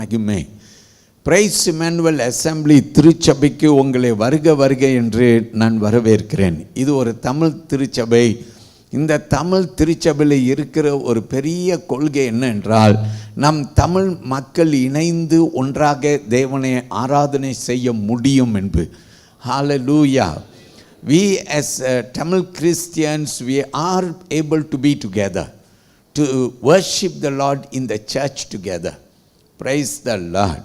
மகிமை. Price Emmanuel assembly திருச்சபைக்கு உங்களை வருக வருக என்று நான் வரவேற்கிறேன். இது ஒரு தமிழ் திருச்சபை. இந்த தமிழ் திருச்சபையில் இருக்கிற ஒரு பெரிய கொள்கை என்னென்றால், நம் தமிழ் மக்கள் இணைந்து ஒன்றாக தேவனை ஆராதனை செய்ய முடியும் என்று. ஹல்லேலூயா. We as Tamil Christians, we are able to be together, to worship the Lord in the church together. Praise the Lord.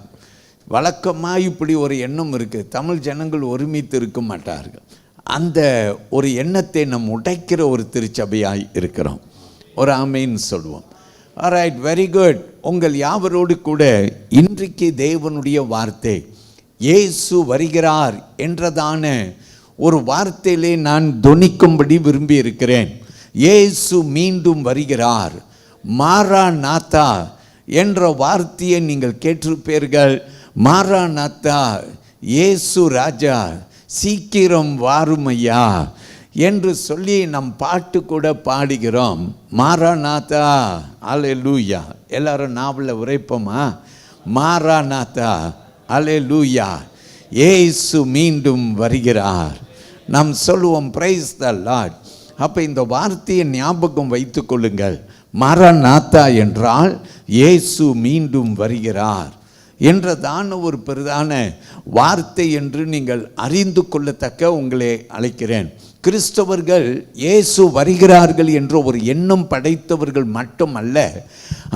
வழக்கமாக இப்படி ஒரு எண்ணம் இருக்குது, தமிழ் ஜனங்கள் ஒருமித்து இருக்க மாட்டார்கள். அந்த ஒரு எண்ணத்தை நம் உடைக்கிற ஒரு திருச்சபையாய் இருக்கிறோம். ஒரு ஆமேன் சொல்லுவோம். Alright, very good. உங்கள் யாவரோடு கூட இன்றைக்கு தேவனுடைய வார்த்தை இயேசு வருகிறார் என்றதான ஒரு வார்த்தையிலே நான் தொனிக்கும்படி விரும்பி இருக்கிறேன். இயேசு மீண்டும் வருகிறார். மாராநாத்தா என்ற வார்த்தையை நீங்கள் கேட்டிருப்பீர்கள். மாராநாத்தா, இயேசு ராஜா சீக்கிரம் வாருமையா என்று சொல்லி நம் பாட்டு கூட பாடுகிறோம். மாராநாத்தா, அல்லேலூயா. எல்லாரும் நாவல உரைப்போமா? மாராநாத்தா, அல்லேலூயா, இயேசு மீண்டும் வருகிறார். நாம் சொல்லுவோம் பிரைஸ் த லார்ட். அப்போ இந்த வார்த்தையை ஞாபகம் வைத்து கொள்ளுங்கள். மாராநாத்தா என்றால் இயேசு மீண்டும் வருகிறார் என்றதான ஒரு பிரதான வார்த்தை என்று நீங்கள் அறிந்து கொள்ளத்தக்க உங்களை அழைக்கிறேன். கிறிஸ்தவர்கள் இயேசு வருகிறார்கள் என்ற ஒரு எண்ணம் படைத்தவர்கள் மட்டுமல்ல,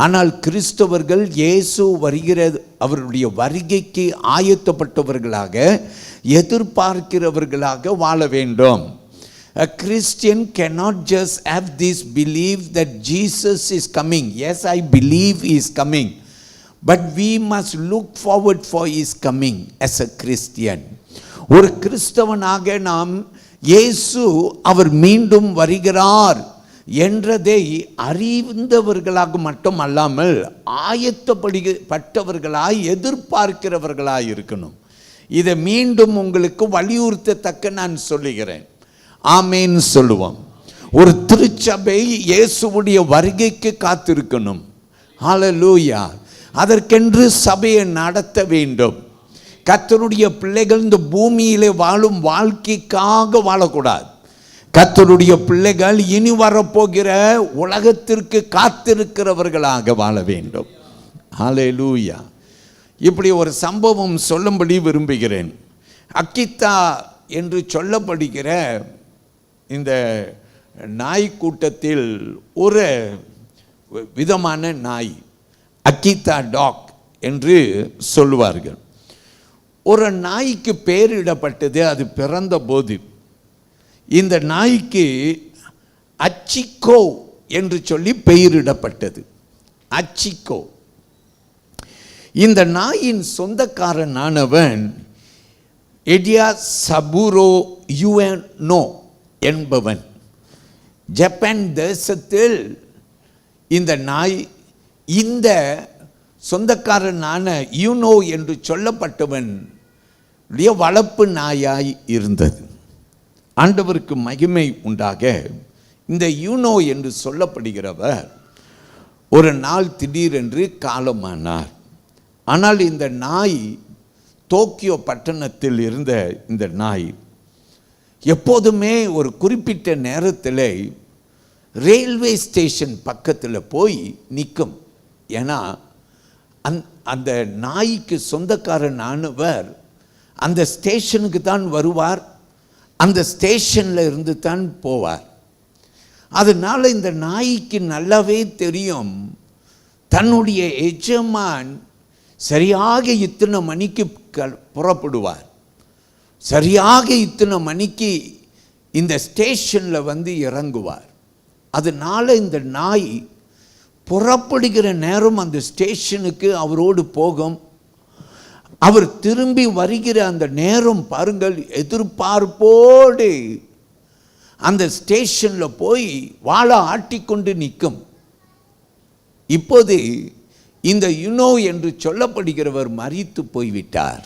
ஆனால் கிறிஸ்தவர்கள் இயேசு வருகிற அவருடைய வருகைக்கு ஆயத்தப்பட்டவர்களாக, எதிர்பார்க்கிறவர்களாக வாழ வேண்டும். A Christian cannot just have this belief that Jesus is coming. Yes, I believe he is coming, but we must look forward for his coming as a Christian. ஒரு கிறிஸ்தவனாக நாம் இயேசு அவர் மீண்டும் வருகிறார் என்றதை அறிந்தவர்களாக மட்டும் அல்லாமல் ஆயத்தப்பட்டவர்களாய் எதிர்பார்க்கிறவர்களாய் இருக்கணும். இதை மீண்டும் உங்களுக்கு வலியுறுத்தத்தக்க நான் சொல்லுகிறேன். ஆமேன் சொல்லுவோம். ஒரு திருச்சபை இயேசுவுடைய வருகைக்கு காத்திருக்கணும். ஹல்லேலூயா. அதற்கென்று சபையை நடத்த வேண்டும். கர்த்தருடைய பிள்ளைகள் இந்த பூமியிலே வாழும் வாழ்க்கைக்காக வாழக்கூடாது. கர்த்தருடைய பிள்ளைகள் இனி வரப்போகிற உலகத்திற்கு காத்திருக்கிறவர்களாக வாழ வேண்டும். ஹல்லேலூயா. இப்படி ஒரு சம்பவம் சொல்லும்படி விரும்புகிறேன். அக்கித்தா என்று சொல்லப்படுகிற இந்த நாய் கூட்டத்தில் ஒரு விதமான நாய், அக்கித்தா டாக் என்று சொல்லுவார்கள். ஒரு நாய்க்கு பெயரிடப்பட்டது. அது பிறந்த போது இந்த நாய்க்கு அச்சிக்கோ என்று சொல்லி பெயரிடப்பட்டது. அச்சிக்கோ. இந்த நாயின் சொந்தக்காரனானவன் எடியா சபுரோ யுஎனோ என்பவன். ஜப்பான் தேசத்தில் இந்த நாய் இந்த சொந்தக்காரனான யூனோ என்று சொல்லப்பட்டவன் வளர்ப்பு நாயாய் இருந்தது. ஆண்டவருக்கு மகிமை உண்டாக. இந்த யூனோ என்று சொல்லப்படுகிறவர் ஒரு நாள் திடீரென்று காலமானார். ஆனால் இந்த நாய், டோக்கியோ பட்டணத்தில் இருந்த இந்த நாய் எப்போதுமே ஒரு குறிப்பிட்ட நேரத்தில் ரயில்வே ஸ்டேஷன் பக்கத்தில் போய் நிற்கும். ஏன்னா அந்த நாய்க்கு சொந்தக்காரனானவர் அந்த ஸ்டேஷனுக்கு தான் வருவார், அந்த ஸ்டேஷனில் இருந்து தான் போவார். அதனால் இந்த நாய்க்கு நல்லாவே தெரியும், தன்னுடைய எஜமான் சரியாக இத்தனை மணிக்கு புறப்படுவார், சரியாக இத்தனை மணிக்கு இந்த ஸ்டேஷனில் வந்து இறங்குவார். அதனால் இந்த நாய் புறப்படுகிற நேரம் அந்த ஸ்டேஷனுக்கு அவரோடு போகும். அவர் திரும்பி வருகிற அந்த நேரம் பாருங்கள், எதிர்பார்ப்போடு அந்த ஸ்டேஷனில் போய் வாழை ஆட்டிக்கொண்டு நிற்கும். இப்போது இந்த யுனோ என்று சொல்லப்படுகிறவர் மரித்து போய்விட்டார்.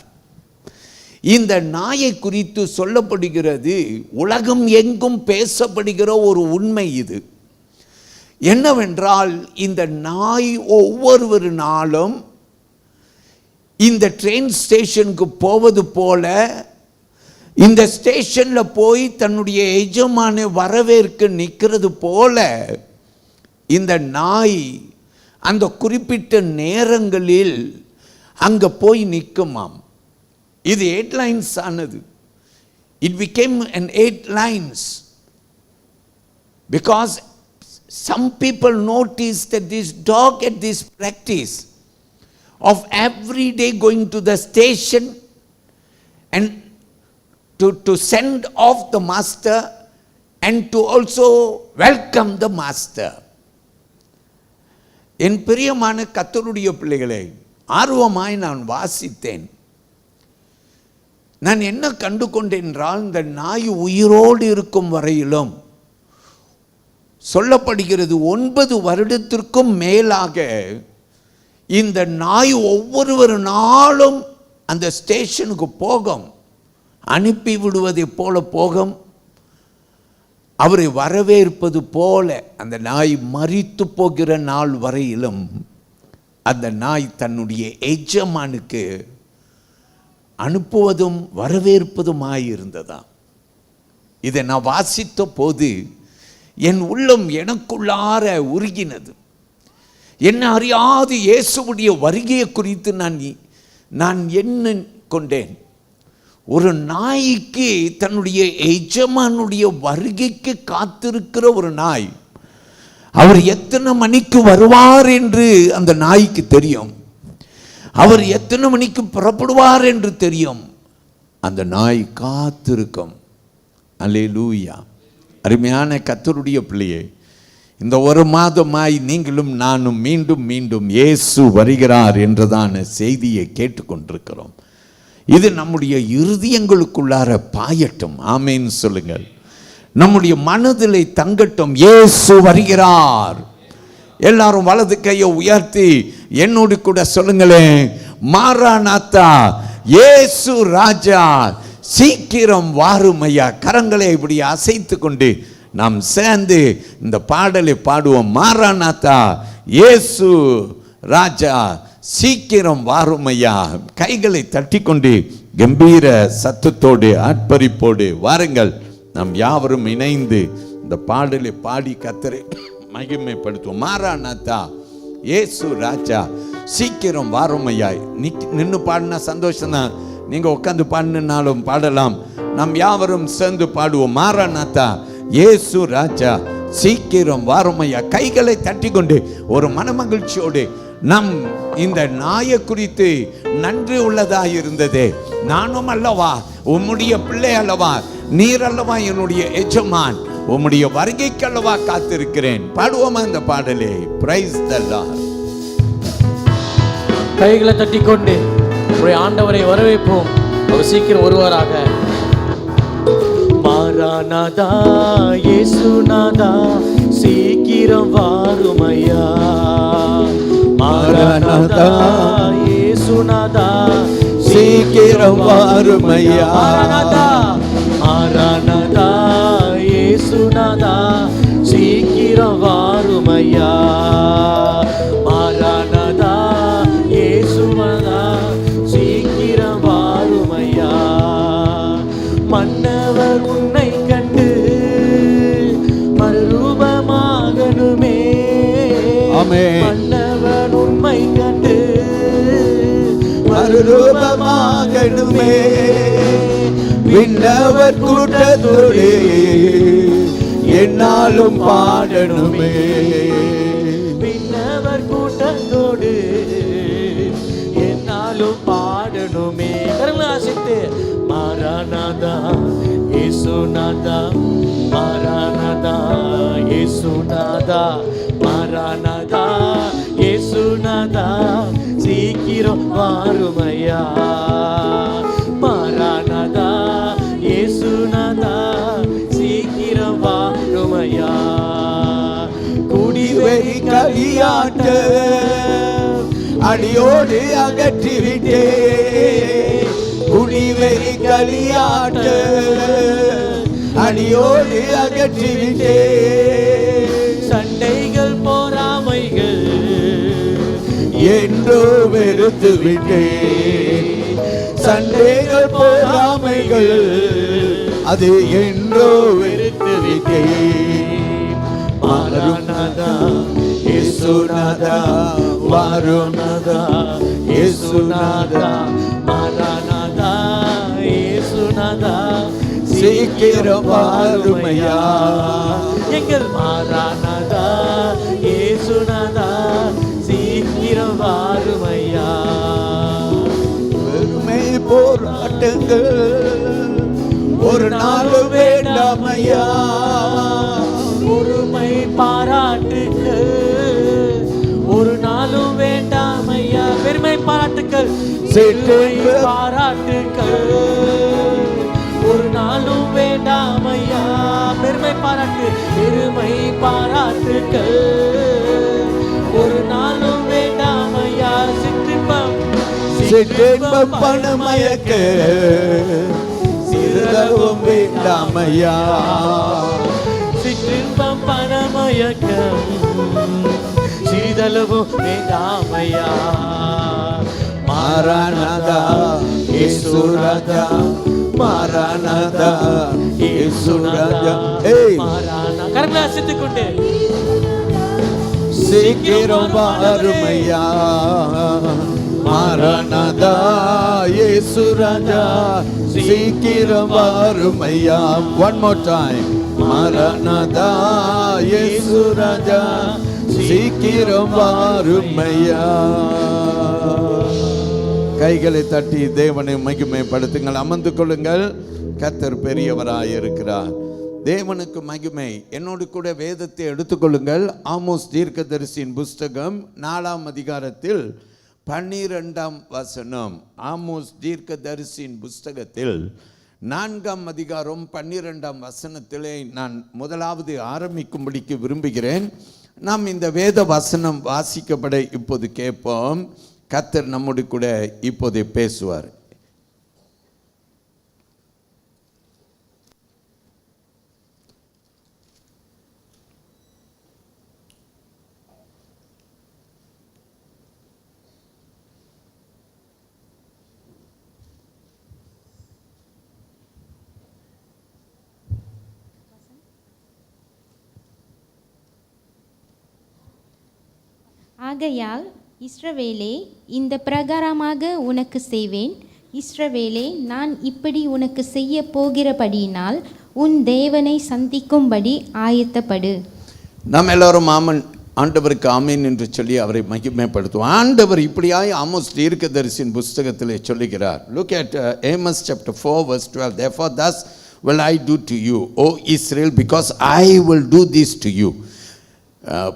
இந்த நாயை குறித்து சொல்லப்படுகிறது, உலகம் எங்கும் பேசப்படுகிற ஒரு உண்மை இது என்னவென்றால், இந்த நாய் ஒவ்வொரு நாளும் இந்த ட்ரெயின் ஸ்டேஷனுக்கு போவது போல இந்த ஸ்டேஷன்ல போய் தன்னுடைய எஜமானை வரவேற்க நிற்கிறது போல இந்த நாய் அந்த குறிப்பிட்ட நேரங்களில் அங்க போய் நிற்குமாம். இது 8 lines ஆனது. It became an 8 lines because some people noticed that this dog had this practice of every day going to the station and to send off the master and to also welcome the master. என் பிரியமான கர்த்தருடைய பிள்ளைகளே, ஆர்வமாய் நான் வாசித்தேன். நான் என்ன கண்டு கொண்டேன் என்றால், இந்த நாய் உயிரோடு இருக்கும் வரையிலும் சொல்லப்படுகிறது 9 வருடத்திற்கும் மேலாக இந்த நாய் ஒவ்வொரு நாளும் அந்த ஸ்டேஷனுக்கு போகும், அனுப்பி விடுவதை போல போகும், அவரை வரவேற்பது போல அந்த நாய் மரித்து போகிற நாள் வரையிலும் அந்த நாய் தன்னுடைய எஜமானுக்கு அனுப்புவதும் வரவேற்பதுமாயிருந்ததாம். இதை நான் வாசித்த போது என் உள்ளம் எனக்குள்ளார உருகினது. என்ன அறியாது இயேசுவுடைய வருகையை குறித்து நான் என்ன கொண்டேன். ஒரு நாய்க்கு தன்னுடைய எஜமானுடைய வருகைக்கு காத்திருக்கிற ஒரு நாய், அவர் எத்தனை மணிக்கு வருவார் என்று அந்த நாய்க்கு தெரியும், அவர் எத்தனை மணிக்கு புறப்படுவார் என்று தெரியும். அந்த நாய் காத்திருக்கும். அல்லேலூயா. அருமையான கர்த்தருடைய பிள்ளையே, இந்த 1 மாதமாய் நீங்களும் நானும் மீண்டும் மீண்டும் இயேசு வருகிறார் என்றதான செய்தியை கேட்டுக்கொண்டிருக்கிறோம். இது நம்முடைய இருதயங்களுக்குள்ளார பாயட்டும். ஆமேன் சொல்லுங்கள். நம்முடைய மனதிலே தங்கட்டும். இயேசு வருகிறார். எல்லாரும் வலது கையை உயர்த்தி என்னோடு கூட சொல்லுங்களேன், மாராநாத்தா, இயேசு ராஜா சீக்கிரம் வாரும் ஐயா. கரங்களை இப்படி அசைத்து கொண்டு நாம் சேர்ந்து இந்த பாடலை பாடுவோம். மாராநாத்தா, இயேசு ராஜா சீக்கிரம் வாரும் ஐயா. கைகளை தட்டி கொண்டு கம்பீர சத்தத்தோடு ஆர்ப்பரிப்போடு வாருங்கள். நாம் யாவரும் இணைந்து இந்த பாடலை பாடி கர்த்தரை மகிமைப்படுத்துவோம். மாராநாத்தா, இயேசு ராஜா சீக்கிரம் வாரும் ஐயா. நின்று பாடினா சந்தோஷம் தான், நீங்க உட்காந்து பாடினாலும் பாடலாம். நாம் யாவரும் சேர்ந்து பாடுவோம். மாராநாத்தா, இயேசு ராஜா சீக்கிரம் வாரும் ஐயா. கைகளை தட்டி கொண்டு ஒரு மனமகிழ்ச்சியோடு நம் இந்த நாயை குறித்து நன்றி உள்ளதாக இருந்ததே. நானும் அல்லவா உம்முடைய பிள்ளை அல்லவா, நீர் அல்லவா என்னுடைய எஜமான், உம்முடைய வருகைக்கு அல்லவா காத்திருக்கிறேன். பாடுவோமா இந்த பாடலே? Praise the Lord. கைகளை தட்டிக்கொண்டு ஆண்டவரை வரவேற்போம். அவர் சீக்கிரம் வருவாராக. மாராநாதா, இயேசுநாதா சீக்கிரம் வாரும் ஐயா. மாராநாதா, இயேசுநாதா சீக்கிரம் வாரும் ஐயா. மாராநாதா, மாராநாதா, இயேசுநாதா சீக்கிரம் வாரும் ஐயா. மாராநாதா, இயேசுநாதா சீக்கிரம் வாரும் ஐயா. மன்னவர் உன்னை கண்டு மறுரூபமாகணுமே. மன்னவர் உண்மை கண்டு மறுரூபமாகணுமே. விண்ணவர் கூட்டத்தோடு என்னாலும் பாடணுமே. விண்ணவர் கூட்டத்தோடு என்னாலும் பாடணுமே. கரங்களை ஆசித்து மாராநாதா, இயேசுநாதா, மாராநாதா, இயேசுநாதா, மாராநாதா, இயேசுநாதா சீக்கிரம் வாரும் ஐயா. மாராநாதா, இயேசுநாதா சீக்கிரம் வாரும் ஐயா. குடிவெறி களியாட்ட அடியோடு அகற்றிவிட்டே. குடிவெறி களியாட்ட அடியோடு அகற்றிவிட்டே. சண்டைகள் போராமைகள் என்றோ வெறுத்தேனே. வெறுத்து விட்டேன். சண்டைகள் பொறாமைகள் அது என்றோ வெறுத்து விட்டேன். மாரநாதா இயேசுநாதா வாருநாதா இயேசுநாதா மாரநாதா இயேசுநாதா சீக்கிரம் வாருமையா. எங்கள் மாரநாதா இயேசுநாதா சீக்கிரம் வாருமையா. வெறுமை போராட்டங்கள் ஒரு நாள் வேண்டாமையா. பொறுமை பாராட்டுக்கள் ஒரு நாளும் வேண்டாமையா. பெருமை பாராட்டுக்கள் பெருமை பாராட்டுக்கள் ஒரு நாளும் வேண்டாமையா. பெருமை பாராட்டு பெருமை பாராட்டுக்கள் ஒரு நாளும் வேண்டாமையா. சிற்றின்பம் பணமயக்க சிறிதளவும் வேண்டாமையா. சிற்றின்பம் பணமயக்கம் சிறிதளவும் வேண்டாமையா. மாரநாதா இயேசுராஜா மாரநாதா இயேசுராஜா. மாரநாதா கரங்களை அசைத்துக் கொண்டு சீக்கிரம் வாருமையா. மாரநாதா இயேசுராஜா சீக்கிரம் வாருமையா. One more time. மாரநாதா இயேசுராஜா சீக்கிரம் வாருமையா. கைகளை தட்டி தேவனை மகிமைப்படுத்துங்கள். அமர்ந்து கொள்ளுங்கள். கர்த்தர் பெரியவராயிருக்கிறார். தேவனுக்கு மகிமை. என்னோடு கூட வேதத்தை எடுத்துக்கொள்ளுங்கள். ஆமோஸ் தீர்க்கதரிசியின் புஸ்தகம் 4ஆம் அதிகாரத்தில் 12ஆம் வசனம். ஆமோஸ் தீர்க்கதரிசியின் புஸ்தகத்தில் 4ஆம் அதிகாரம் 12ஆம் வசனத்திலே நான் முதலாவது ஆரம்பிக்கும்படிக்கு விரும்புகிறேன். நாம் இந்த வேத வசனம் வாசிக்கப்பட இப்போது கேட்போம். கர்த்தர் நம்மோடு கூட இப்போது பேசுவார். ஆகையால் இஸ்ரவேலே, இந்த பிரகாரமாக உனக்கு செய்வேன். இஸ்ரவேலே, நான் இப்படி உனக்கு செய்ய போகிறபடியினால் உன் தேவனை சந்திக்கும்படி ஆயத்தப்படு. நாம் எல்லோரும் ஆண்டவருக்கு ஆமீன் என்று சொல்லி அவரை மகிமைப்படுத்துவோம். ஆண்டவர் இப்படியாய் ஆமோஸ் தீர்க்கதரிசியின் புஸ்தகத்திலே சொல்லுகிறார். Look at Amos chapter 4 verse 12. Therefore thus will I do to you, O Israel, because I will do this to you.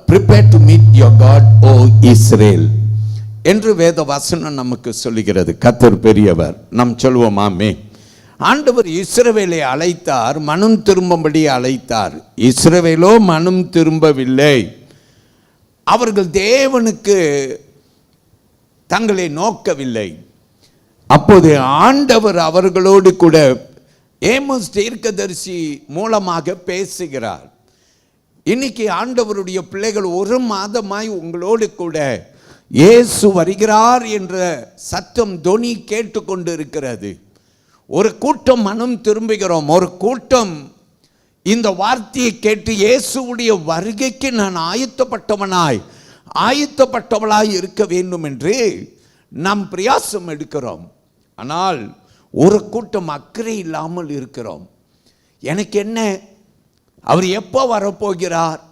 Prepare to meet your God, O Israel என்று வேத வசனம் நமக்கு சொல்லுகிறது. கர்த்தர் பெரியவர். நாம் சொல்வோம் ஆமென். ஆண்டவர் இஸ்ரவேலை அழைத்தார், மனம் திரும்பும்படி அழைத்தார். இஸ்ரவேலோ மனம் திரும்பவில்லை. அவர்கள் தேவனுக்கு தங்களை நோக்கவில்லை. அப்போது ஆண்டவர் அவர்களோடு கூட ஏமோஸ் தீர்க்கதரிசி மூலமாக பேசுகிறார். இன்னைக்கு ஆண்டவருடைய பிள்ளைகள் ஒரு மாதமாய் உங்களோடு கூட இயேசு வருகிறார் என்ற சத்தம் தொனி கேட்டுக்கொண்டு இருக்கிறது. ஒரு கூட்டம் மனம் திரும்புகிறோம். ஒரு கூட்டம் இந்த வார்த்தையை கேட்டு இயேசுவுடைய வருகைக்கு நான் ஆயத்தப்பட்டவளாய் இருக்க வேண்டும் என்று நாம் பிரயாசம் எடுக்கிறோம். ஆனால் ஒரு கூட்டம் அக்கறை இல்லாமல் இருக்கிறோம். எனக்கு என்ன, அவர் எப்போ வரப்போகிறார்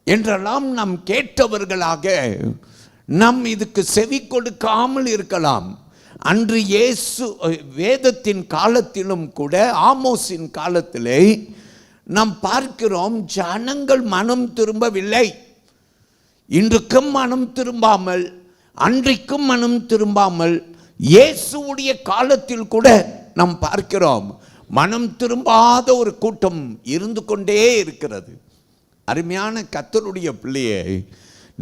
என்றெல்லாம் நாம் கேட்டவர்களாக நாம் இதுக்கு செவி கொடுக்காமல் இருக்கலாம். அன்று இயேசு வேதத்தின் காலத்திலும் கூட ஆமோஸின் காலத்திலே நாம் பார்க்கிறோம், ஜனங்கள் மனம் திரும்பவில்லை. இன்றைக்கும் மனம் திரும்பாமல், அன்றைக்கும் மனம் திரும்பாமல், இயேசுவுடைய காலத்தில் கூட நாம் பார்க்கிறோம் மனம் திரும்பாத ஒரு கூட்டம் இருந்து கொண்டே இருக்கிறது. அருமையான கர்த்தருடைய பிள்ளையே,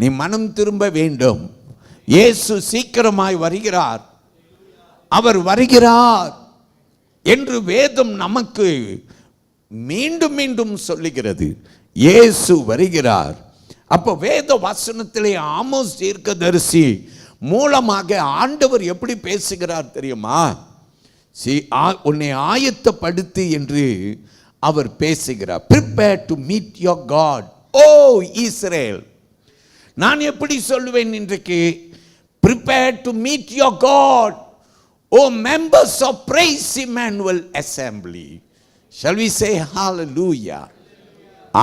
நீ மனம் திரும்ப வேண்டும். இயேசு சீக்கிரமாய் வருகிறார். அவர் வருகிறார் என்று வேதம் நமக்கு மீண்டும் மீண்டும் சொல்லுகிறது. இயேசு வருகிறார். அப்போ வேத வசனத்திலே ஆமோஸ் தீர்க்கதரிசி மூலமாக ஆண்டவர் எப்படி பேசுகிறார் தெரியுமா? உன்னை ஆயத்தப்படுத்து என்று அவர் பேசுகிறார். prepare to meet your God, O Israel. நான் எப்படி சொல்லுவேன் இன்றைக்கு? prepare to meet your God, O members of Praise Emmanuel Assembly. Shall we say hallelujah?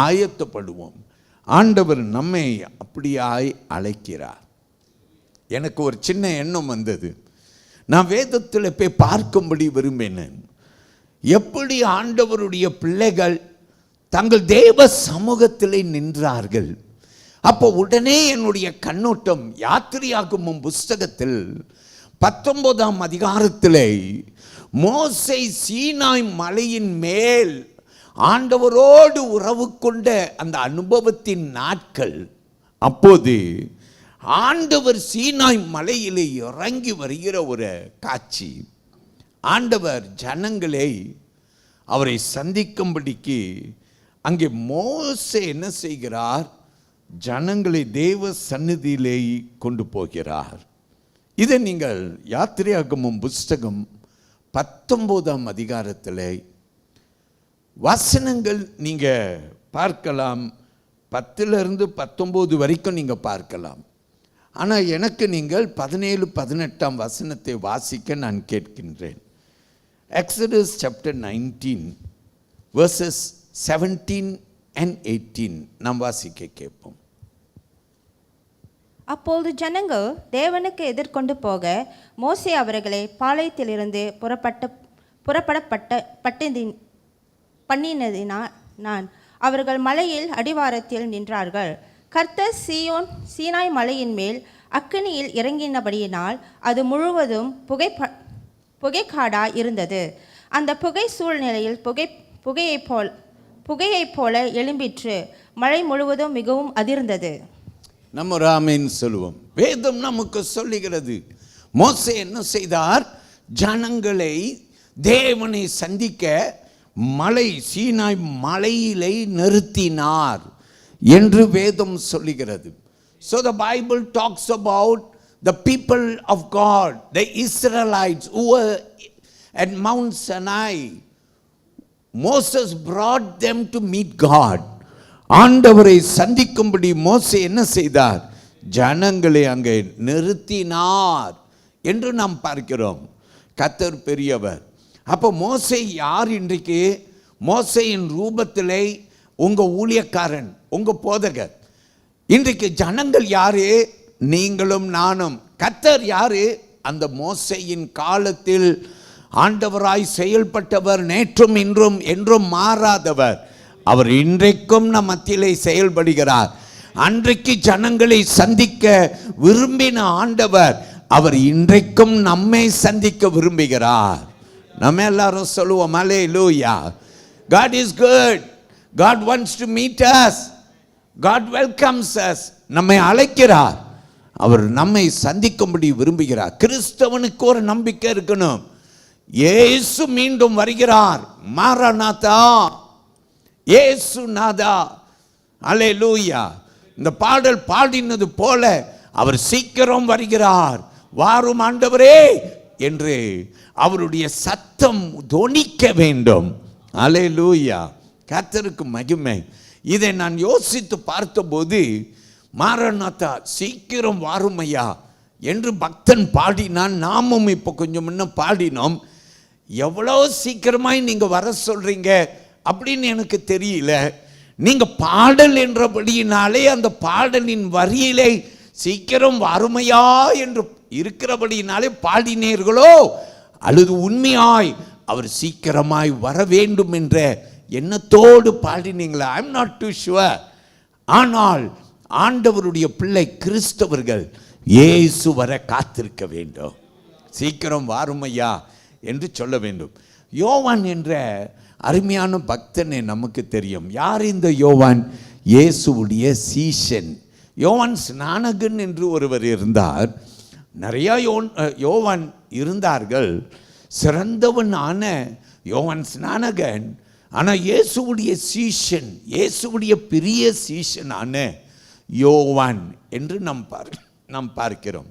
ஆயத்தப்படுவோம். ஆண்டவர் நம்மை அப்படியாய் அழைக்கிறார். எனக்கு ஒரு சின்ன எண்ணம் வந்தது. நான் வேதத்தில் போய் பார்க்கும்படி விரும்பினேன். எப்படி ஆண்டவருடைய பிள்ளைகள் தங்கள் தேவ சமூகத்திலே நின்றார்கள். அப்போ உடனே என்னுடைய கண்ணோட்டம் யாத்திரையாகமம் புஸ்தகத்தில் 19ஆம் அதிகாரத்திலே மோசே சீனாய் மலையின் மேல் ஆண்டவரோடு உறவு கொண்ட அந்த அனுபவத்தின் நாட்கள். அப்போது ஆண்டவர் சீனாய் மலையிலே இறங்கி வருகிற ஒரு காட்சி. ஆண்டவர் ஜனங்களை அவரை சந்திக்கும்படிக்கு அங்கே மோசே என்ன செய்கிறார்? ஜனங்களை தேவ சந்நிதியிலே கொண்டு போகிறார். இதை நீங்கள் யாத்திரையாகமம் புஸ்தகம் 19ஆம் அதிகாரத்தில் வசனங்கள் நீங்கள் பார்க்கலாம். 10லிருந்து 19 வரைக்கும் நீங்கள் பார்க்கலாம். ஆனால் எனக்கு நீங்கள் 17, 18ஆம் வசனத்தை வாசிக்க நான் கேட்கின்றேன். Exodus chapter 19 verses 17 and 18 நாம் வாசிக்க கேட்போம். அப்பொழுது ஜனங்கள் தேவனுக்கு எதிர்கொண்டு போக மோசே அவர்களை பாளையத்திலிருந்து பண்ணினதினால் அவர்கள் மலையில் அடிவாரத்தில் நின்றார்கள். கர்த்தர் சீனாய் மலையின் மேல் அக்கினியில் இறங்கினபடியினால் அது முழுவதும் புகைக்காடாய் இருந்தது. அந்த புகை சூழ்நிலையில் புகையைப் போல எழும்பிற்று. மழை முழுவதும் மிகவும் அதிர்ந்தது. நம்ம ராமேன் சொல்லுவோம். வேதம் நமக்கு சொல்லுகிறது, மோசே என்ன செய்தார்? ஜனங்களை தேவனை சந்திக்க மலை சீனாய் மலையிலே நிறுத்தினார் என்று வேதம் சொல்லுகிறது. So the Bible talks about the people of God, the Israelites who were at Mount Sinai. Moses brought them to meet God. ஆண்டவரை சந்திக்கும்படி மோசே என்ன செய்தார்? ஜனங்களை அங்கே நிறுத்தினார் என்று நாம் பார்க்கிறோம். கர்த்தர் பெரியவர். அப்போ மோசே யார்? இன்றைக்கு மோசேயின் ரூபத்திலே உங்கள் ஊழியக்காரன், உங்கள் போதகர். இன்றைக்கு ஜனங்கள் யாரு? நீங்களும் நானும். கர்த்தர் யாரு? அந்த மோசேயின் காலத்தில் ஆண்டவராய் செயல்பட்டவர், நேற்றும் இன்றும் என்றும் மாறாதவர். அவர் இன்றைக்கும் நம் மத்தியிலே செயல்படுகிறார். அன்றைக்கு ஜனங்களை சந்திக்க விரும்பின ஆண்டவர் அவர் இன்றைக்கும் நம்மை சந்திக்க விரும்புகிறார். நம்ம எல்லாரும் சொல்லுவோம் ஹல்லேலூயா. God is good. God wants to meet us. God welcomes us. நம்மை அழைக்கிறார். அவர் நம்மை சந்திக்கும்படி விரும்புகிறார். கிறிஸ்தவனுக்கு ஒரு நம்பிக்கை இருக்கணும். இயேசு மீண்டும் வருகிறார். மாரநாதா, இயேசு நாதா. ஹல்லேலூயா. இந்த பாடல் பாடினது போல அவர் சீக்கிரம் வருகிறார். வாரும் ஆண்டவரே என்று அவருடைய சத்தம் தொனிக்க வேண்டும். ஹல்லேலூயா. கர்த்தருக்கு மகிமை. இதை நான் யோசித்து பார்த்தபோது, மாரநாதா சீக்கிரம் வாருமையா என்று பக்தன் பாடினான். நாமும் இப்போ கொஞ்சம் முன்ன பாடினோம். எவ்வளோ சீக்கிரமாய் நீங்கள் வர சொல்கிறீங்க அப்படின்னு எனக்கு தெரியல. நீங்கள் பாடல் என்றபடியினாலே அந்த பாடலின் வரியிலே சீக்கிரம் வாருமையா என்று இருக்கிறபடியினாலே பாடினீர்களோ அல்லது உண்மையாய் அவர் சீக்கிரமாய் வர வேண்டும் என்ற எண்ணத்தோடு பாடினீங்களா? I am not too sure. ஆனால் ஆண்டவருடைய பிள்ளை கிறிஸ்தவர்கள் இயேசு வர காத்திருக்க வேண்டும். சீக்கிரம் வாருமையா என்று சொல்ல வேண்டும். யோவான் என்ற அருமையான பக்தனை நமக்கு தெரியும். யார் இந்த யோவான்? இயேசுவுடைய சீஷன். யோவான் ஸ்நானகன் என்று ஒருவர் இருந்தார். நிறையா யோவான் இருந்தார்கள். சிறந்தவனான யோவான் ஸ்நானகன். ஆனால் இயேசுவுடைய சீஷன், இயேசுவுடைய பெரிய சீஷனான யோவான் என்று நாம் பார்க்கிறோம்.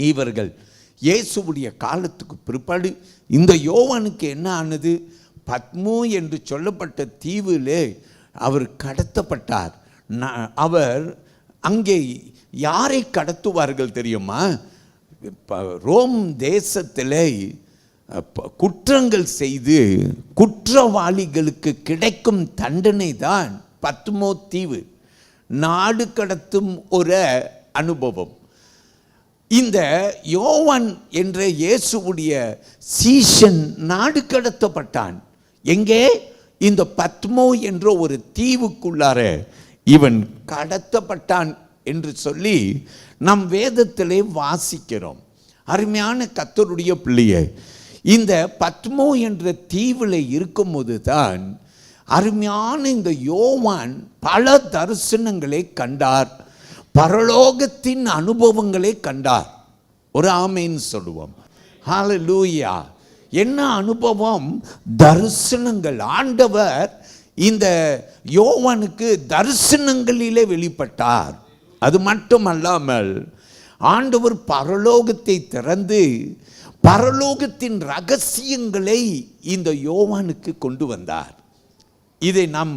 இவர்கள் இயேசுவுடைய காலத்துக்கு பிற்பாடு இந்த யோவானுக்கு என்ன ஆனது? பத்மோ என்று சொல்லப்பட்ட தீவிலே அவர் கடத்தப்பட்டார். அவர் அங்கே யாரை கடத்துவார்கள் தெரியுமா? ரோம் தேசத்திலே குற்றங்கள் செய்து குற்றவாளிகளுக்கு கிடைக்கும் தண்டனை தான் பத்மோ தீவு, நாடு கடத்தும் ஒரு அனுபவம். இந்த யோவான் என்ற இயேசுவுடைய சீஷன் நாடு கடத்தப்பட்டான். எங்கே? இந்த பத்மோ என்ற ஒரு தீவுக்குள்ளார இவன் கடத்தப்பட்டான் என்று சொல்லி நம் வேதத்திலே வாசிக்கிறோம். அருமையான கர்த்தருடைய பிள்ளையே, இந்த பத்மோ என்ற தீவில் இருக்கும்போது தான் அருமையான இந்த யோவான் பல தரிசனங்களை கண்டார், பரலோகத்தின் அனுபவங்களை கண்டார். ஒரு ஆமேன்னு சொல்லுவோம். ஹல்லேலூயா. என்ன அனுபவம்? தரிசனங்கள். ஆண்டவர் இந்த யோவானுக்கு தரிசனங்களிலே வெளிப்பட்டார். அது மட்டுமல்லாமல் ஆண்டவர் பரலோகத்தை திறந்து பரலோகத்தின் ரகசியங்களை இந்த யோவானுக்கு கொண்டு வந்தார். இதை நாம்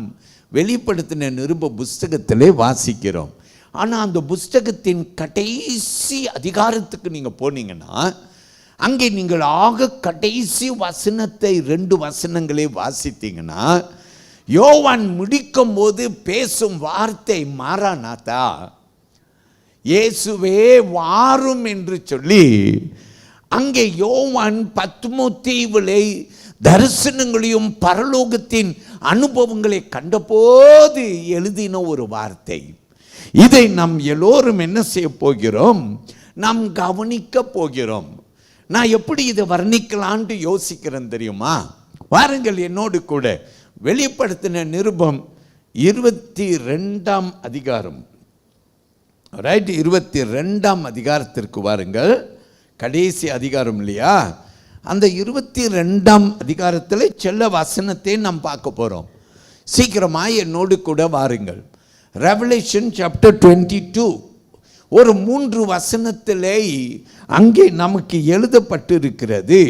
வெளிப்படுத்தின நிருப புஸ்தகத்திலே வாசிக்கிறோம். ஆனால் அந்த புஸ்தகத்தின் கடைசி அதிகாரத்துக்கு நீங்கள் போனீங்கன்னா அங்கே நீங்கள் ஆக கடைசி வசனத்தை 2 வசனங்களே வாசித்தீங்கன்னா யோவான் முடிக்கும் போது பேசும் வார்த்தை மாராநாதா, இயேசுவே வாரும் என்று சொல்லி அங்கே யோவான் பத்மோ தீவிலே தரிசனங்களையும் பரலோகத்தின் அனுபவங்களை கண்டபோது எழுதின ஒரு வார்த்தை. இதை நாம் எல்லோரும் என்ன செய்ய போகிறோம்? நாம் கவனிக்க போகிறோம். நான் எப்படி இதை வர்ணிக்கலான்ட்டு யோசிக்கிறேன் தெரியுமா? வாருங்கள் என்னோடு கூட வெளிப்படுத்தின நிருபம் 22ஆம் அதிகாரம். ரைட், 22ஆம் அதிகாரத்திற்கு வாருங்கள். கடைசி அதிகாரம் இல்லையா? அந்த 22ஆம் அதிகாரத்தில் செல்ல வசனத்தை நாம் பார்க்க போகிறோம். சீக்கிரமாக என்னோடு கூட வாருங்கள். ரெவலேஷன் சாப்டர் 22 ஒரு 3 வசனத்திலே அங்கே நமக்கு எழுதப்பட்டிருக்கிறது,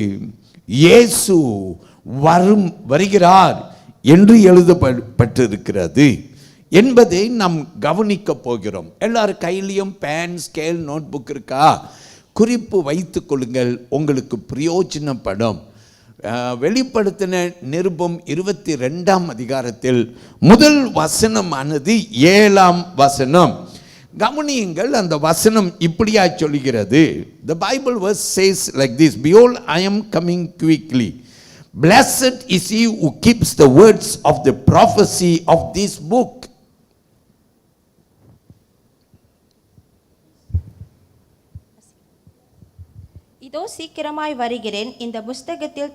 இயேசு வருகிறார் என்று எழுதப்பட்டிருக்கிறது என்பதை நாம் கவனிக்க போகிறோம். எல்லாரும் கையிலையும் பேன், ஸ்கேல், நோட் புக் இருக்கா? குறிப்பு வைத்துக் கொள்ளுங்கள், உங்களுக்கு பிரயோஜனப்படும். வெளிப்படுத்தின நிருபம் 22ஆம் அதிகாரத்தில் முதல் வசனமானது 7ஆம் வசனம். கவனியுங்கள், அந்த வசனம் இப்படியா சொல்கிறது. The Bible verse says like this, behold, I am coming quickly. Blessed is he who keeps the words of the prophecy of this book. இதோ சீக்கிரமாய் வருகிறேன். இந்த புஸ்தகத்தில்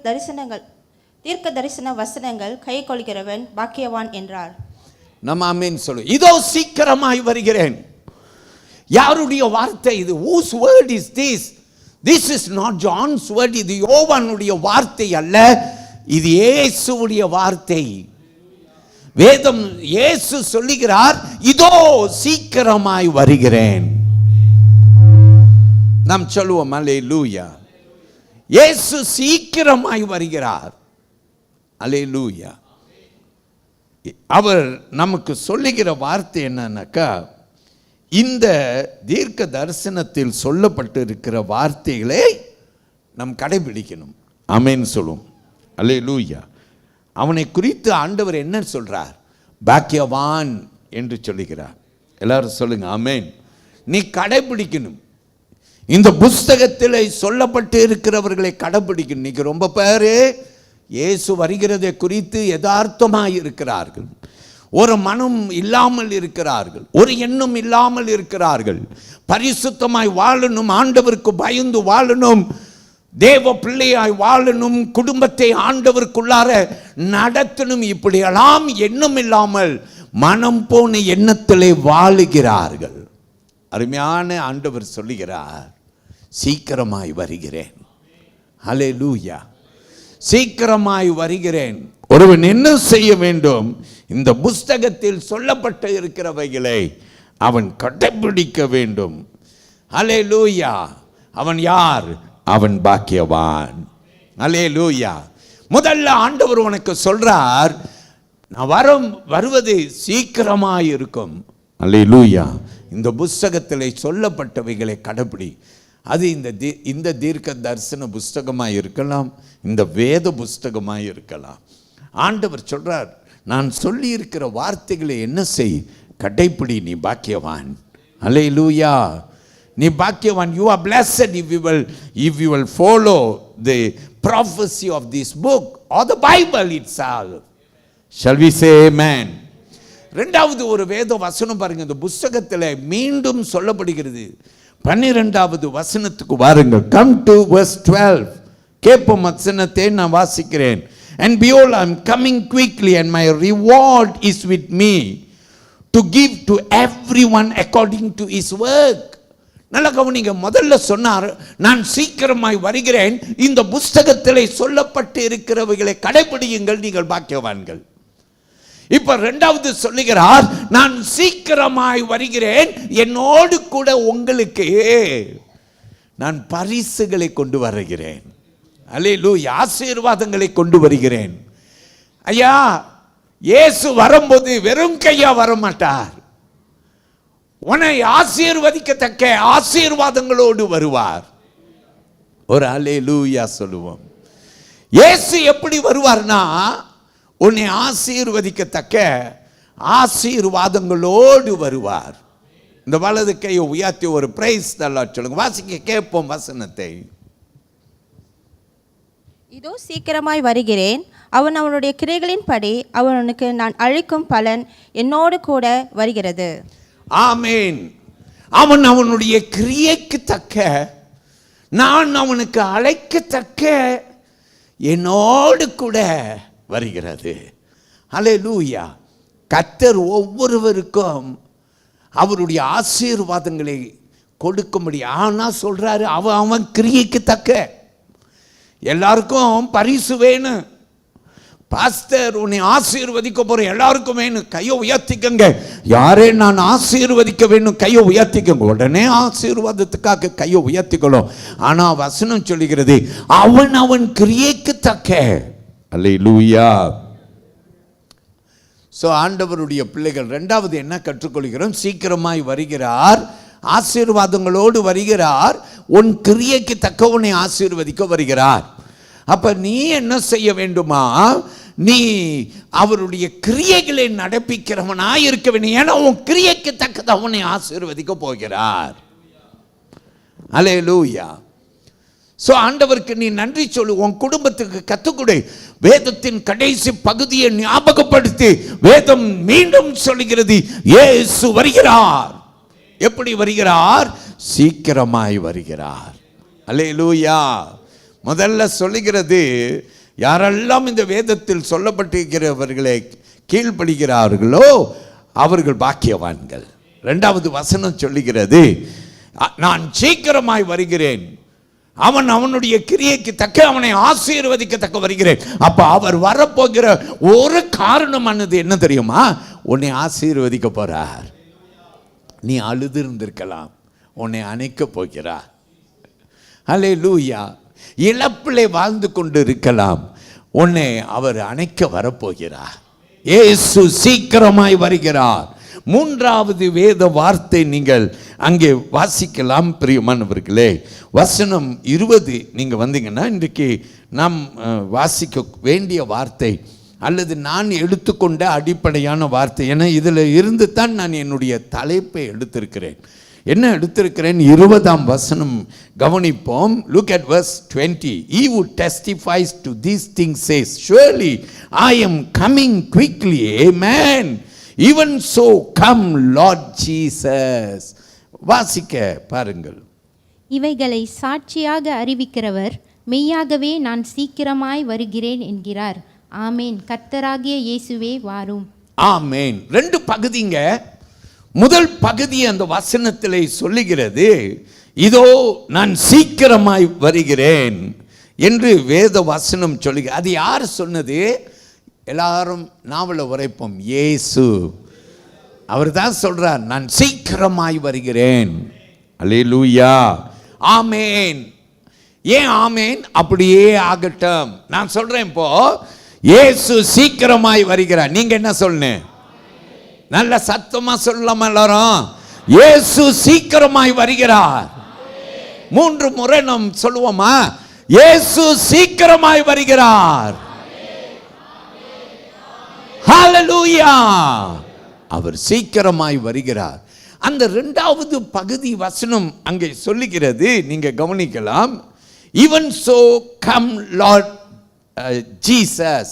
தீர்க்க தரிசன வசனங்கள் கை கொள்கிறவன் பாக்கியவான் என்றார். நம்ம ஆமென் சொல்லு. இதோ சீக்கிரமாய் வருகிறேன். யாருடைய வார்த்தை இது? whose word is this? This is not John's word. இது யோவானுடைய வார்த்தை அல்ல, இது இயேசுவுடைய வார்த்தை. வேதம் இயேசு சொல்லுகிறார், இதோ சீக்கிரமாய் வருகிறேன். நாம் சொல்லுவோம் அல்லேலூயா. இயேசு சீக்கிரமாய் வருகிறார். அல்லேலூயா. அவர் நமக்கு சொல்லுகிற வார்த்தை என்னன்னாக்கா, இந்த தீர்க்க தரிசனத்தில் சொல்லப்பட்டு இருக்கிற வார்த்தைகளை நாம் கடைபிடிக்கணும். ஆமென் சொல்லும். அல்லேலூயா. அவனை குறித்து ஆண்டவர் என்ன சொல்றார்? பாக்கியவான் என்று சொல்லுகிறார். எல்லாரும் சொல்லுங்க ஆமென். நீ கடைபிடிக்கணும். இந்த புஸ்தகத்தில் சொல்லப்பட்டு இருக்கிறவர்களை கடைபிடிக்கணும். இன்னைக்கு ரொம்ப பேர் இயேசு வருகிறதை குறித்து யதார்த்தமாக இருக்கிறார்கள், ஒரு மனம் இல்லாமல் இருக்கிறார்கள், ஒரு எண்ணம் இல்லாமல் இருக்கிறார்கள். பரிசுத்தமாய் வாழணும், ஆண்டவருக்கு பயந்து வாழணும், தேவ பிள்ளையாய் வாழணும், குடும்பத்தை ஆண்டவருக்குள்ளார நடத்தணும். இப்படியெல்லாம் எண்ணம் இல்லாமல் மனம் போன எண்ணத்திலே வாழுகிறார்கள். அருமையான ஆண்டவர் சொல்லுகிறார், சீக்கிரமாய் வருகிறேன். ஹல்லேலூயா. சீக்கிரமாய் வருகிறேன். ஒருவன் என்ன செய்ய வேண்டும்? இந்த புஸ்தகத்தில் சொல்லப்பட்ட இருக்கிறவைகளை அவன் கடைபிடிக்க வேண்டும். ஹல்லேலூயா. அவன் யார்? அவன் பாக்கியவான். அல்லேலூயா. முதல்ல ஆண்டவர் உனக்கு சொல்றார், நான் வருவது சீக்கிரமாய் இருக்கும். அல்லேலூயா. இந்த புஸ்தகத்தில் சொல்லப்பட்டவைகளை கடைப்பிடி. அது இந்த தீர்க்க தரிசன புஸ்தகமாக இருக்கலாம், இந்த வேத புஸ்தகமாக இருக்கலாம். ஆண்டவர் சொல்றார், நான் சொல்லி இருக்கிற வார்த்தைகளை என்ன செய்? கடைப்பிடி. நீ பாக்கியவான். அல்லேலூயா. நீ பாக்கியவான். You are blessed if you will follow the prophecy of this book or the Bible itself. Shall we say amen? ரெண்டாவது ஒரு வேத வசனம் பாருங்க, இந்த புஸ்தகத்தில் மீண்டும் சொல்லப்படுகிறது. 12வது வசனத்துக்கு வாருங்கள். Come to verse 12. கேட்போம் வசனத்தை நான் வாசிக்கிறேன். And behold, I am coming quickly, and my reward is with me to give to everyone according to his work. நல்ல கவனிங்க. முதல்ல சொன்னார், நான் சீக்கிரமாய் வருகிறேன், இந்த புஸ்தகத்தில் சொல்லப்பட்டு இருக்கிறவைகளை கடைபிடியுங்கள், நீங்கள் பாக்கியவான்கள். இப்ப இரண்டாவது சொல்லுகிறார், நான் சீக்கிரமாய் வருகிறேன், என்னோடு கூட உங்களுக்கு நான் பரிசுகளை கொண்டு வருகிறேன். அல்லேலூயா. ஆசீர்வாதங்களை கொண்டு வருகிறேன். ஐயா, இயேசு வரும்போது வெறும் கையா வரமாட்டார். உன்னை ஆசீர்வதிக்கத்தக்க ஆசீர்வாதங்களோடு வருவார். ஒரு அல்லேலூயா சொல்லுவோம். இயேசு எப்படி வருவார்னா, உன்னை ஆசீர்வதிக்கத்தக்க ஆசீர்வாதங்களோடு வருவார். இந்த வலது கையை உயர்த்தி ஒரு பிரைஸ் நல்லா சொல்லுங்க. வாசிக்க கேட்போம் வசனத்தை. இதோ சீக்கிரமாய் வருகிறேன், அவன் அவனுடைய கிரைகளின்படி அவனுக்கு நான் அளிக்கும் பலன் என்னோடு கூட வருகிறது. ஆமேன். அவன் அவனுடைய கிரியைக்கு தக்க, நான் அவனுக்கு அழைக்கத்தக்க என்னோடு கூட வருகிறது. அல்லேலூயா. கர்த்தர் ஒவ்வொருவருக்கும் அவருடைய ஆசீர்வாதங்களை கொடுக்கும்படி ஆனால் சொல்றாரு, அவன் கிரியைக்கு தக்க. எல்லாருக்கும் பரிசு வேணும். பாஸ்டர் உன்னை ஆசீர்வதிக்க போற எல்லாருக்கும் வேணும். கையை உயர்த்திக்கங்க. யாரே நான் ஆசீர்வதிக்க வேணும், கையை உயர்த்திக்கங்க. உடனே ஆசீர்வாதத்துக்காக கையை உயர்த்திக்கணும். ஆனா வசனம் சொல்லுகிறது, அவன் அவன் கிரியைக்கு தக்க. அல்லேலூயா. சோ ஆண்டவருடைய பிள்ளைகள் இரண்டாவது என்ன கற்றுக்கொள்கிறோம்? சீக்கிரமாய் வருகிறார், ஆசீர்வாதங்களோடு வருகிறார், உன் கிரியைக்கு தக்க உன்னை ஆசீர்வதிக்க வருகிறார். அப்ப நீ என்ன செய்ய வேண்டுமா? நீ அவருடைய கிரியைகளை நடப்பிக்கிறவனாய் இருக்க வேண்டும். ஏன்னா உன் கிரியைக்கு தக்கத அவனை ஆசீர்வதிக்க போகிறார். அல்லேலூயா. சோ ஆண்டவருக்கு நீ நன்றி சொல்லு. உன் குடும்பத்துக்கு கத்துக்கொடு. வேதத்தின் கடைசி பகுதியை ஞாபகப்படுத்தி வேதம் மீண்டும் சொல்லுகிறது, இயேசு வருகிறார். எப்படி வருகிறார்? சீக்கிரமாய் வருகிறார். அல்லேலூயா. முதல்ல சொல்லுகிறது, யாரெல்லாம் இந்த வேதத்தில் சொல்லப்பட்டிருக்கிறவர்களை கீழ்ப்படுகிறார்களோ அவர்கள் பாக்கியவான்கள். இரண்டாவது வசனம் சொல்லுகிறது, நான் சீக்கிரமாய் வருகிறேன், அவன் அவனுடைய கிரியைக்கு தக்க அவனை ஆசீர்வதிக்கத்தக்க வருகிறேன். அப்ப அவர் வரப்போகிற ஒரு காரணமானது என்ன தெரியுமா? உன்னை ஆசீர்வதிக்க போறார். நீ அழுது இருந்திருக்கலாம், உன்னை அணைக்க போகிறார். அல்லேலூயா. இழப்பிலே வாழ்ந்து கொண்டு இருக்கலாம், உன்னை அவர் அணைக்க வரப்போகிறார். இயேசு சீக்கிரமாய் வருகிறார். மூன்றாவது வேத வார்த்தை நீங்கள் அங்கே வாசிக்கலாம் பிரியமானவர்களே. வசனம் 20 நீங்க வந்தீங்கன்னா இன்றைக்கு நாம் வாசிக்க வேண்டிய வார்த்தை அல்லது நான் எடுத்துக்கொண்ட அடிப்படையான வார்த்தை. ஏன்னா இதில் இருந்து தான் நான் என்னுடைய தலைப்பை எடுத்திருக்கிறேன். என்ன எடுத்திருக்கிறேன்? 20ஆம் வசனம் கவனிப்போம். Look at verse 20. He who testifies to these things says, surely I am coming quickly. Amen. Even so come Lord Jesus. வாசிக்க பாருங்கள். இவைகளை சாட்சியாக அறிவிக்கிறவர் மெய்யாகவே நான் சீக்கிரமாய் வருகிறேன் என்கிறார். ஆமேன். கர்த்தராகிய இயேசுவே வாரும். ஆமேன். ரெண்டு பகுதிங்க. முதல் பகுதி அந்த வசனத்திலே சொல்லுகிறது, இதோ நான் சீக்கிரமாய் வருகிறேன் என்று வேத வசனம் சொல்லுகிறது. அது யார் சொன்னது? எல்லாரும் நாவல உரைப்போம், இயேசு. அவர் தான் சொல்றார், நான் சீக்கிரமாய் வருகிறேன். அல்லேலூயா. ஆமேன். ஏன் ஆமேன்? அப்படியே ஆகட்டும். நான் சொல்றேன், இப்போ இயேசு சீக்கிரமாய் வருகிறார். நீங்க என்ன சொல்லணும்? நல்ல சத்தமா சொல்லலாமா எல்லாரும்? இயேசு சீக்கிரமாய் வருகிறார். 3 முறை நாம் சொல்லுவோமா? இயேசு சீக்கிரமாய் வருகிறார். ஹalleluya. அவர் சீக்கிரமாய் வருகிறார். அந்த 2வது பகுதி வசனம் அங்கே சொல்லுகிறது, நீங்க கவனிக்கலாம். Even so come Lord Jesus.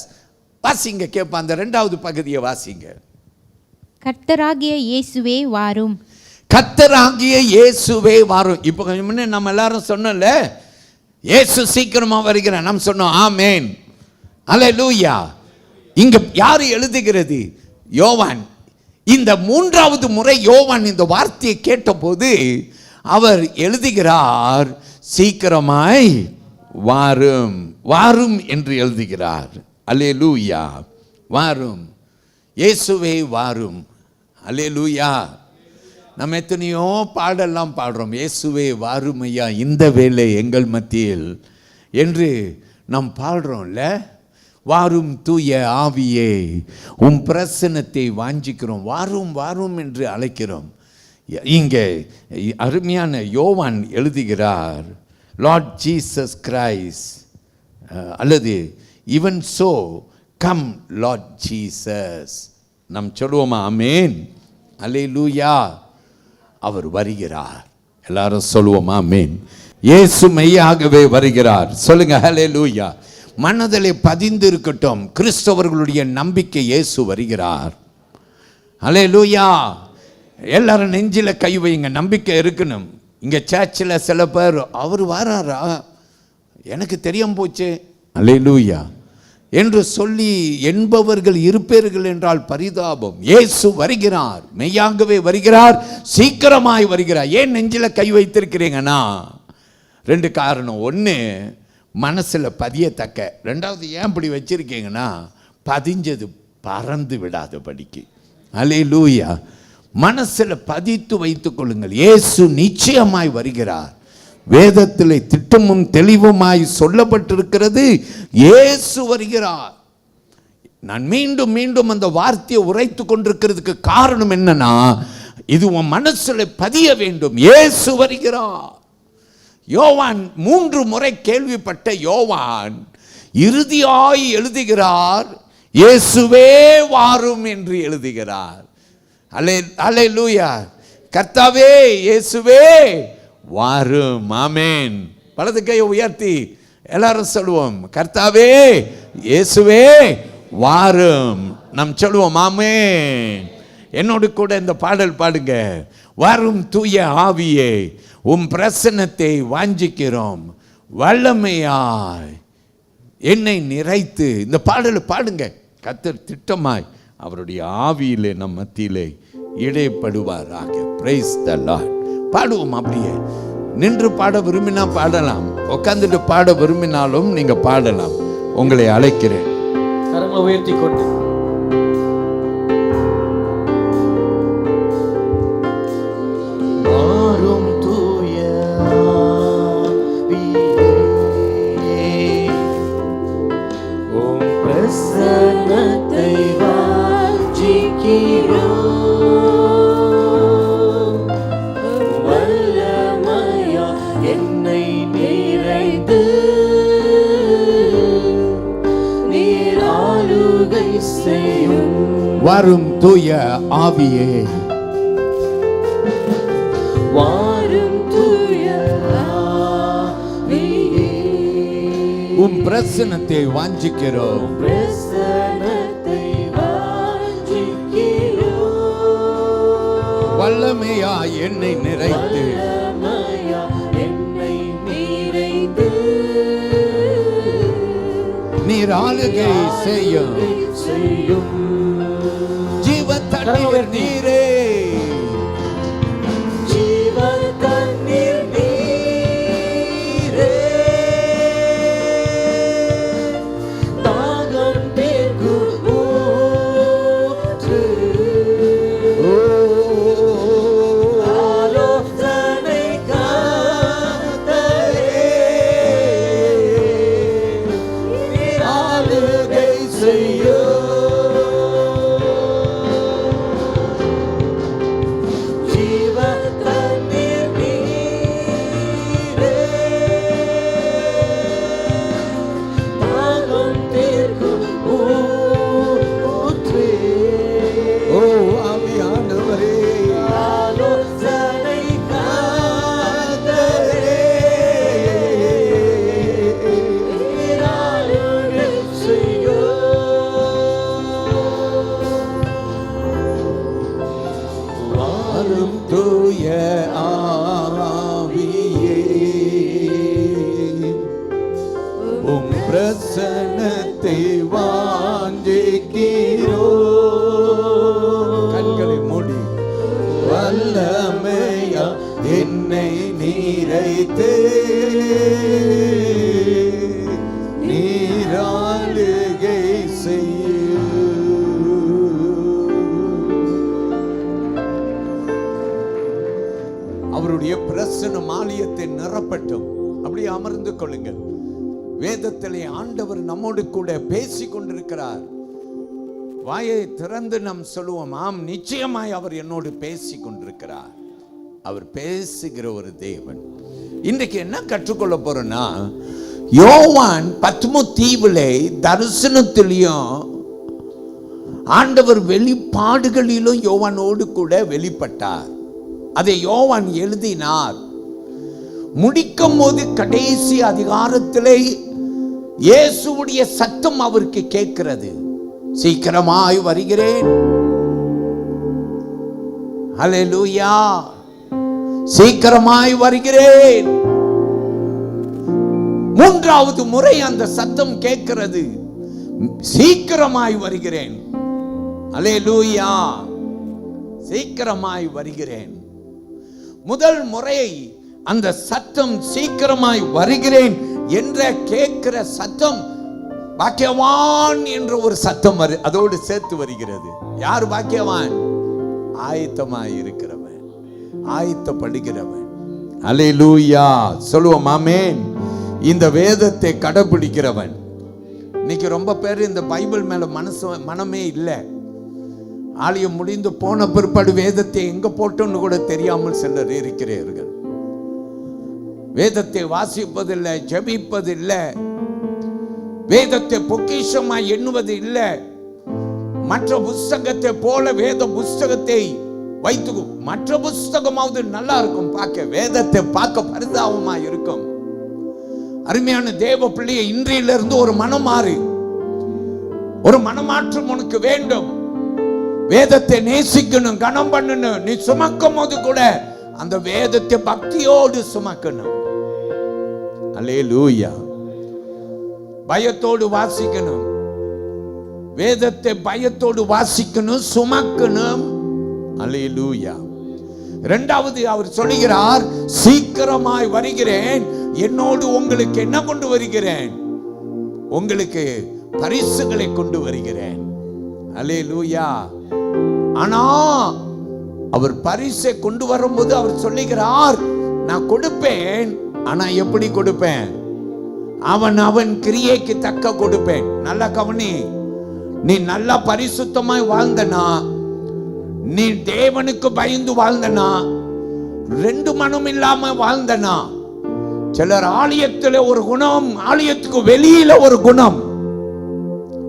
வாசிங்க கேப்பா, அந்த 2வது பகுதியை வாசிங்க. கர்த்தராகிய இயேசுவே வாரும். கர்த்தராகிய இயேசுவே வாரும். இப்போ கொஞ்சம் முன்னே நம்ம எல்லாரும் சொன்னோம்ல, இயேசு சீக்கிரமா வருகிறார். நாம் சொன்னோம் ஆமென், அல்லேலூயா. இங்க யார் எழுதுகிறது? யோவான். இந்த 3வது முறை யோவான் இந்த வார்த்தையை கேட்டபோது அவர் எழுதுகிறார், சீக்கிரமாய் வாரும், வாரும் என்று எழுதுகிறார். அல்லேலூயா. வாரும், இயேசுவே வாரும். அல்லேலூயா. நம்ம எத்தனையோ பாடெல்லாம் பாடுறோம், இயேசுவே வாரும் ஐயா இந்த வேளை எங்கள் மத்தியில் என்று நாம் பாடுறோம்ல. வாரும் தூய ஆவியே, உம் பிரசன்னத்தை வாஞ்சிக்கிறோம், வாரும் வாரும் என்று அழைக்கிறோம். இங்கே அருமையான யோவான் எழுதுகிறார், லார்ட் ஜீசஸ் கிரைஸ்ட், அல்லது even so come Lord Jesus. நாம் சொல்லுவோமா ஆமென், அல்லேலூயா. அவர் வருகிறார். எல்லாரும் சொல்லுவோமா ஆமென். இயேசு மெய்யாகவே வருகிறார். சொல்லுங்க ஹல்லேலூயா. மனதிலே பதிந்து இருக்கட்டும், கிறிஸ்தவர்களுடைய நம்பிக்கை, இயேசு வருகிறார். ஹல்லேலூயா. எல்லாரும் நெஞ்சில கை வைங்க, நம்பிக்கை இருக்கணும். இங்க சர்ச்சில் சில பேர் அவர் வராரா, எனக்கு தெரியாம போச்சு ஹல்லேலூயா என்று சொல்லி என்பவர்கள் இருப்பீர்கள் என்றால் பரிதாபம். இயேசு வருகிறார், மெய்யாகவே வருகிறார், சீக்கிரமாய் வருகிறார். ஏன் நெஞ்சில கை வைத்திருக்கிறீங்கன்னா 2 காரணம். 1 மனசுல பதியத்தக்க. 2வது ஏன் இப்படி வச்சிருக்கீங்கன்னா பதிஞ்சது பறந்து விடாதபடிக்கு. அல்லேலூயா. மனசுல பதித்து வைத்துக் கொள்ளுங்கள், இயேசு நிச்சயமாய் வருகிறார். வேதத்திலே திட்டமும் தெளிவுமாய் சொல்லப்பட்டிருக்கிறது, இயேசு வருகிறார். நான் மீண்டும் மீண்டும் அந்த வார்த்தையை உரைத்து கொண்டிருக்கிறதுக்கு காரணம் என்னன்னா, இது உன் மனசுல பதிய வேண்டும், இயேசு வருகிறார். யோவான் 3 முறை கேள்விப்பட்ட யோவான் இறுதியாய் எழுதுகிறார், இயேசுவே வாரும் என்று எழுதுகிறார். அல்லேலூயா. கர்த்தாவே இயேசுவே வாரும். ஆமென். வலது கையை உயர்த்தி எல்லாரும் சொல்லுவோம், கர்த்தாவே இயேசுவே வாரும். நாம் சொல்லுவோம் ஆமென். என்னோடு கூட இந்த பாடல் பாடுங்க. வாரும் தூய ஆவியே, உம் பிரசன்னத்தை வாஞ்சிக்கிறோம், வல்லமையாய் என்னை நிறைத்து. இந்த பாடலை பாடுங்க. கர்த்தர் திட்டமாய் அவருடைய ஆவியிலே நம் மத்தியிலே இடைப்படுவாராக. Praise the Lord. பாடுவோம். அப்படியே நின்று பாட விரும்பினா பாடலாம், உட்கார்ந்துட்டு பாட விரும்பினாலும் நீங்க பாடலாம். உங்களை அழைக்கிறேன். கரங்களை உயர்த்தி கொண்டு வாரும் தூய ஆவியே, உம் பிரசன்னத்தை வாஞ்சிக்கிறோம், வல்லமையா என்னை நிறைந்து நீர் ஆளுகை செய்யும். வாரும் தூய ஆவியே, வாரும் தூய ஆவியே, உம் பிரசன்னத்தை வாஞ்சிக்கிறோம், பிரசன்னத்தை வாஞ்சிக்கிறோம், வல்லமையா என்னை நிறைத்து வல்லமையா என்னை நிறைந்து நீர் ஆளுகை செய்யும். ஜீவ தண்ணீர் நீரே, ஜீவ தண்ணீர் நீரே, தாகம் தீர்க்கும் ஊற்று, ஆலோசனை காக்கிறவர், உம் பிரசன்னத்தை வாஞ்சிக்கிறோ. கண்களை மூடி வல்லமையா என்னை நீரைத்தே நீராளுகை செய்யும். அவருடைய பிரசன்னம் ஆலயத்தை நிரப்பட்டும். அப்படியே அமர்ந்து கொள்ளுங்கள். வேதத்திலே ஆண்டவர் நம்மோடு கூட பேசிக் கொண்டிருக்கிறார். வாயை திறந்து நாம் சொல்லுவோம், ஆம், நிச்சயமாய் அவர் என்னோடு பேசிக் கொண்டிருக்கிறார். அவர் பேசுகிற ஒரு தேவன். இன்றைக்கு என்ன கற்றுக்கொள்ள போறோம்னா, யோவான் பத்மோ தீவிலே தரிசனத்திலையும் ஆண்டவர் வெளிப்பாடுகளிலும் யோவானோடு கூட வெளிப்பட்டார். அதை யோவான் எழுதினார். முடிக்கும் போது கடைசி அதிகாரத்திலே இயேசுவுடைய சத்தம் அவருக்கு கேட்கிறது, சீக்கிரமாய் வருகிறேன். ஹல்லேலூயா, சீக்கிரமாய் வருகிறேன். மூன்றாவது முறை அந்த சத்தம் கேட்கிறது, சீக்கிரமாய் வருகிறேன். ஹல்லேலூயா, சீக்கிரமாய் வருகிறேன். முதல் முறை அந்த சத்தம் சீக்கிரமாய் வருகிறேன் என்ற கேட்கிற சத்தம் பாக்கியவான் என்ற ஒரு சத்தம் அதோடு சேர்த்து வருகிறது. யார் பாக்கியவான்? ஆயத்தமாய் இருக்கிறவன், ஆயத்தப்படுகிறவன். அல்லேலூயா, சொல்லுவோம் ஆமென். இந்த வேதத்தை கடைபிடிக்கிறவன். இன்னைக்கு ரொம்ப பேர் இந்த பைபிள் மேல மனமே இல்லை. ஆலயம் முடிந்து போன பிற்பாடு வேதத்தை எங்க போட்டோன்னு கூட தெரியாமல் சிலர் இருக்கிறார்கள். வேதத்தை வாசிப்பதில்லை, ஜெபிப்பதில்லை, வேதத்தை பொக்கிஷமாய் எண்ணுவது இல்லை. மற்ற புஸ்தகத்தை போல வேத புஸ்தகத்தை வைத்து, மற்ற புஸ்தகமாவது நல்லா இருக்கும் பார்க்க, வேதத்தை பார்க்க பரிதாபமா இருக்கும். அருமையான தேவ பிள்ளையை, இன்றையிலிருந்து ஒரு மனம் மாறு, ஒரு மனமாற்றம் உனக்கு வேண்டும். வேதத்தை நேசிக்கணும், கனம் பண்ணணும். நீ சுமக்கும் போது கூட அந்த வேதத்தை பக்தியோடு சுமக்கணும். அல்லேலூயா, பயத்தோடு வாசிக்கணும். வேதத்தை பயத்தோடு வாசிக்கணும், சுமக்கணும். அல்லேலூயா. இரண்டாவது அவர் சொல்லுகிறார், சீக்கிரமாய் வருகிறேன். என்னோடு உங்களுக்கு என்ன கொண்டு வருகிறேன்? உங்களுக்கு பரிசுகளை கொண்டு வருகிறேன். அல்லேலூயா. ஆனா அவர் பரிசை கொண்டு வரும்போது அவர் சொல்லுகிறார், நான் கொடுப்பேன். ஆனா எப்படி கொடுப்பேன்? அவன் அவன் கிரியைக்கு தக்க கொடுப்பேன். நல்லா கவனி. நீ நல்லா பரிசுத்தமாய் வாழ்ந்தனா, நீ தேவனுக்கு பயந்து வாழ்ந்தனா, ரெண்டு மனம் இல்லாம வாழ்ந்தனா, சிலர் ஆலயத்தில் ஒரு குணம், ஆலயத்துக்கு வெளியில ஒரு குணம்.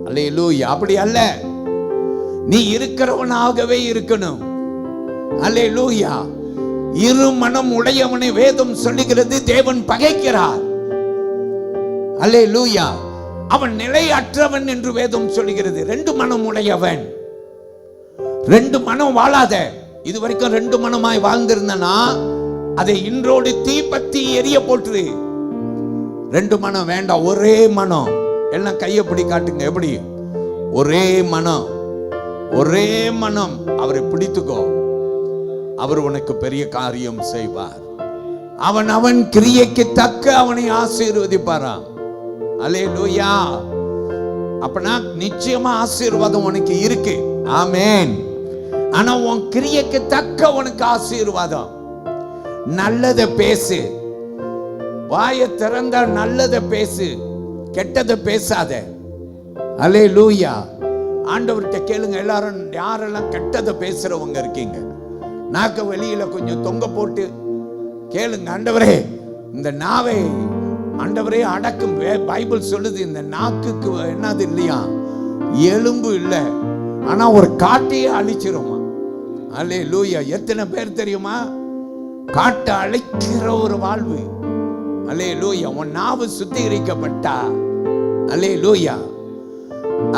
அல்லேலூயா. அப்படி அல்ல, நீ இருக்கிறவனாகவே இருக்கணும். அல்லேலூயா. இரு மனம் உடையவனை வேதம் சொல்லுகிறது தேவன் பகைக்கிறார். அல்லேலூயா. அவன் நிலையற்றவன் என்று வேதம் சொல்லுகிறது. ரெண்டு மனம் உடையவன். ரெண்டு மனம் வாழாத. இதுவரைக்கும் ரெண்டு மனமாய் வாழ்ந்திருந்தனா அதை இன்றோடு தீப்பத்தி எரிய போட்டுரு. ரெண்டு மனம் வேண்டாம், ஒரே மனம். எல்லாம் கையை பிடி காட்டுங்க. எப்படி? ஒரே மனம், ஒரே மனம். அவரை பிடித்துக்கோ, அவர் உனக்கு பெரிய காரியம் செய்வார். அவன் அவன் கிரியைக்கு தக்க அவனை ஆசீர்வதிப்பாராம். அல்லேலூயா. அப்பனா நிச்சயமா ஆசீர்வாதம் உனக்கு இருக்கு. ஆமென். ஆனா உன் கிரியைக்கு தக்க உனக்கு ஆசீர்வாதம். நல்லதை பேசு, வாயை திறந்தா நல்லதை பேசு, கெட்டதை பேசாத. அல்லேலூயா. ஆண்டவர்கிட்ட கேளுங்க, எல்லாரும் யாரெல்லாம் கெட்டதை பேசுறவங்க இருக்கீங்க, நாக்க வெளியில கொஞ்சம் தொங்க போட்டு கேளுங்க, ஆண்டவரே இந்த நாவை ஆண்டவரே அடக்கும். பைபிள் சொல்லுது இந்த நாக்குக்கு என்னது இல்லையா, எலும்பு இல்லை, ஆனா ஒரு காட்டையே அழிச்சிருமா. அல்லேலூயா. எத்தனை பேர் தெரியுமா? காட்டை அழிக்கிற ஒரு வாழ்வு. அல்லேலூயா. உன் நாவு சுத்திகரிக்கப்பட்டா. அல்லேலூயா.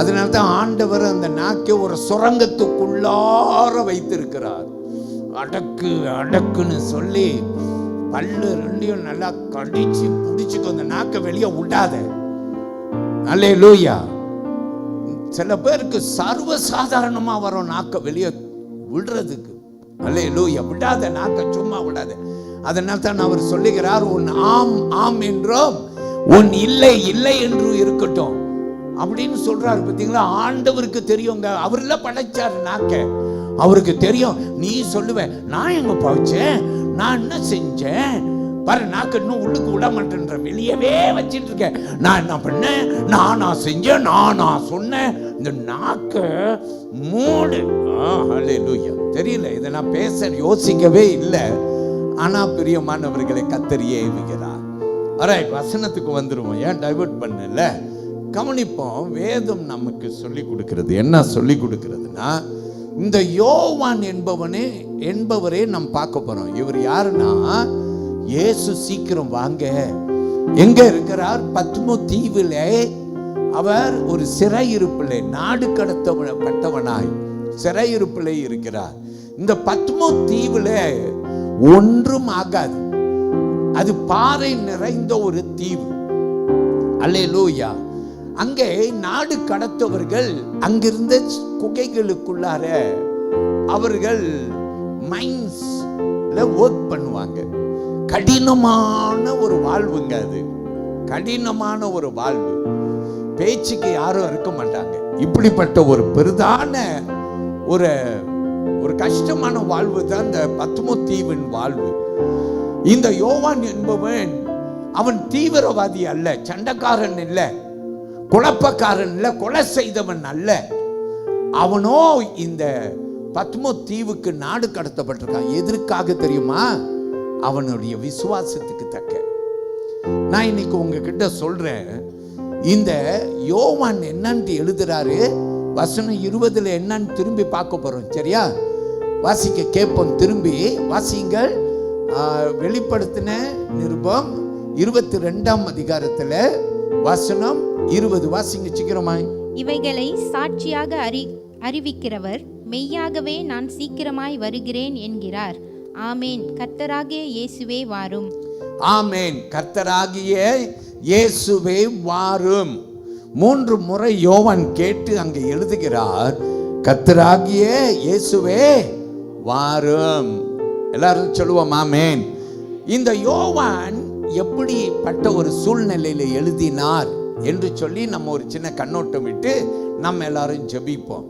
அதனால்தான் ஆண்டவர் அந்த நாக்கை ஒரு சுரங்கத்துக்குள்ளார வைத்திருக்கிறார். அடக்கு அடக்குன்னு சொல்லி பல்லு ரெண்டையும் நல்லா கடிச்சு பிடிச்சிக்கோ. அந்த நாக்கை வெளியே விடாத. அல்லேலூயா. சில பேருக்கு சர்வ சாதாரணமா வரும் நாக்க வெளியே விடுறதுக்கு. அல்லேலூயா. விடாத நாக்க, சும்மா விடாத. அதனால தான் அவர் சொல்லுகிறார், உன் ஆம் ஆம் என்றும் உன் இல்லை இல்லை என்று இருக்கட்டும் அப்படின்னு சொல்றாரு. பார்த்தீங்களா? ஆண்டவருக்கு தெரியுங்க. அவர்ல படைச்சாரு நாக்க, அவருக்கு தெரியும். நீ சொல்லுவேன், நான் எங்க படைச்சேன், நான் என்ன செஞ்சேன் பாரு, நாக்கு இன்னும் உள்ளுக்கு விட மாட்டேன்ற, வெளியவே வச்சிட்டு இருக்கேன். நான் என்ன பண்ணேன், நானா செஞ்சேன், நானா சொன்னேன். இந்த நாக்க மூடு. ஹல்லேலூயா. தெரியல, இதை நான் பேச யோசிக்கவே இல்லை. ஆனா பிரியமானவர்களை கர்த்தர் ஏவுகிறார். ஆல்ரைட், வசனத்துக்கு வந்துருவோம். ஏன் டைவர்ட் பண்ணல? கவனிப்போம். வேதம் நமக்கு சொல்லி கொடுக்கிறது. என்ன சொல்லி கொடுக்கிறதுனா, இந்த யோவான் என்பவரே நாம் பார்க்க போறோம். இவர் யாருன்னா, இயேசு சீக்கிரம் வாங்க. எங்க இருக்கிறார்? பத்மோ தீவிலே அவர் ஒரு சிறையிருப்பிலே, நாடு கடத்தப்பட்டவனாய் சிறையிருப்பிலே இருக்கிறார். இந்த பத்மோ தீவிலே ஒன்றும் ஆகாது. அது பாறை நிறைந்த ஒரு தீவு. அல்லேலூயா. அங்கே நாடு கடத்தவர்கள் அங்கிருந்த குகைகளுக்குள்ளார அவர்கள் மைன்ஸ்ல ஒர்க் பண்ணுவாங்க. கடினமான ஒரு வாழ்வுங்க அது. கடினமான ஒரு வாழ்வு. பேச்சுக்கு யாரும் இருக்க மாட்டாங்க. இப்படிப்பட்ட ஒரு பெரிதான ஒரு கஷ்டமான வாழ்வு தான் இந்த பத்மோ தீவின் வாழ்வு. இந்த யோவான் என்பவன் அவன் தீவிரவாதி அல்ல, சண்டைக்காரன் இல்ல, குழப்பக்காரன் இல்ல, கொலை செய்தவன் அல்ல. அவனோ இந்த பத்மோ தீவுக்கு நாடு கடத்தப்பட்டிருக்கான். எதற்காக தெரியுமா? அவனுடைய விசுவாசத்துக்கு தக்க. நான் இன்னைக்கு உங்ககிட்ட சொல்றேன், இந்த யோவான் என்னன்னு எழுதுறாரு, வசனம் 20 என்னன்னு திரும்பி பார்க்க போறோம். சரியா? வாசிக்க கேட்போம். திரும்பி வாசிங்கள். வெளிப்படுத்தின நிருபம் 22ஆம் அதிகாரத்துல வசனம் 20 வாசிங்க சீக்கிரமாய். இவைகளை சாட்சியாக அறிவிக்கிறவர் மெய்யாகவே நான் சீக்கிரமாய் வருகிறேன் என்கிறார். ஆமேன். கர்த்தராகிய இயேசுவே வாரும். ஆமேன். கர்த்தராகிய இயேசுவே வாரும். 3 முறை யோவான் கேட்டு அங்கே எழுதுகிறார், கர்த்தராகிய இயேசுவே வாரும். எல்லாரும் சொல்லுவோம் ஆமேன். இந்த யோவான் எப்படிப்பட்ட ஒரு சூழ்நிலையில எழுதினார் என்று சொல்லி நம்ம ஒரு சின்ன கண்ணோட்டம் விட்டு நம்ம எல்லாரும் ஜெபிப்போம்.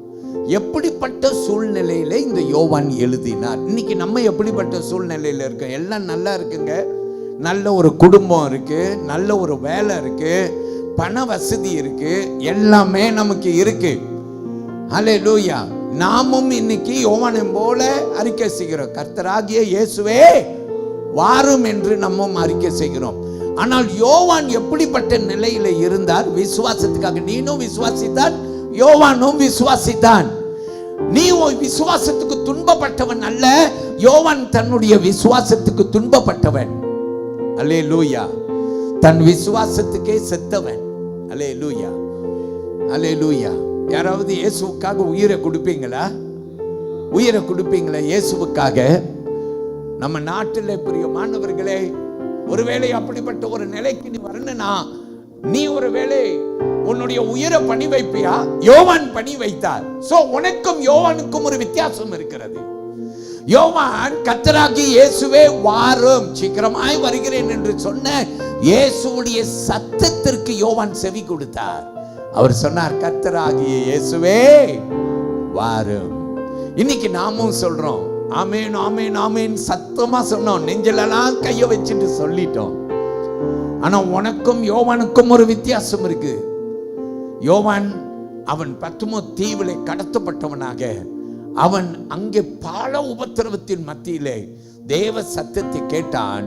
எப்படிப்பட்ட சூழ்நிலையில இந்த யோவான் எழுதினார்? இன்னைக்கு நம்ம எப்படிப்பட்ட சூழ்நிலையில இருக்கோம்? எல்லாம் நல்லா இருக்குங்க. நல்ல ஒரு குடும்பம் இருக்கு, நல்ல ஒரு வேலை இருக்கு, பண வசதி இருக்கு, எல்லாமே நமக்கு இருக்கு. ஹல்லேலூயா. நாமும் இன்னைக்கு யோவானை போல அறிக்கை செய்கிறோம், கர்த்தராகிய இயேசுவே வாரும் என்று நம்மும் அறிக்கை செய்கிறோம். ஆனால் யோவான் எப்படிப்பட்ட நிலையில இருந்தார்? விசுவாசத்துக்காக. நீனும் விசுவாசித்தான், யோவானும் விசுவாசித்தான். நீ விசுவாசத்துக்கு துன்பப்பட்டவன் அல்ல, யோவான் தன்னுடைய விசுவாசத்துக்கு துன்பப்பட்டவன். அல்லேலூயா. தன் விசுவாசத்துக்கே செத்தவன். அல்லேலூயா. அல்லேலூயா. யாராவது இயேசுவுக்காக உயிரை கொடுப்பீங்களா? உயிரை கொடுப்பீங்களா இயேசுவுக்காக? நம்ம நாட்டில் பிரியமானவர்களே, ஒருவேளை அப்படிப்பட்ட ஒரு நிலைக்கு நீ வரணும்னா, நீ ஒருவேளை உன்னுடைய உயிரை பணி வைப்பியா? யோவான் பணி வைத்தார். சோ உனக்கும் யோவானுக்கும் ஒரு வித்தியாசம் இருக்கிறது. யோவான் கர்த்தராகிய இயேசுவே வாரும், சீக்கிரமாய் வருகிறேன் என்று சொன்ன இயேசுவுடைய சத்தத்திற்கு யோவான் செவி கொடுத்தார். அவர் சொன்னார், கர்த்தராகிய இயேசுவே வாரும். இன்னைக்கு நாமும் சொல்றோம், ஆமேன் ஆமேன் ஆமேன் சத்தமா சொன்னோம், நெஞ்சிலெல்லாம் கைய வச்சுட்டு சொல்லிட்டோம். ஆனா உனக்கும் யோவானுக்கும் ஒரு வித்தியாசம் இருக்கு. யோவான் அவன் பத்மோ தீவிலே கடத்தப்பட்டவனாக, அவன் அங்கே பல உபத்திரவத்தின் மத்தியிலே தேவ சத்தத்தை கேட்டான்.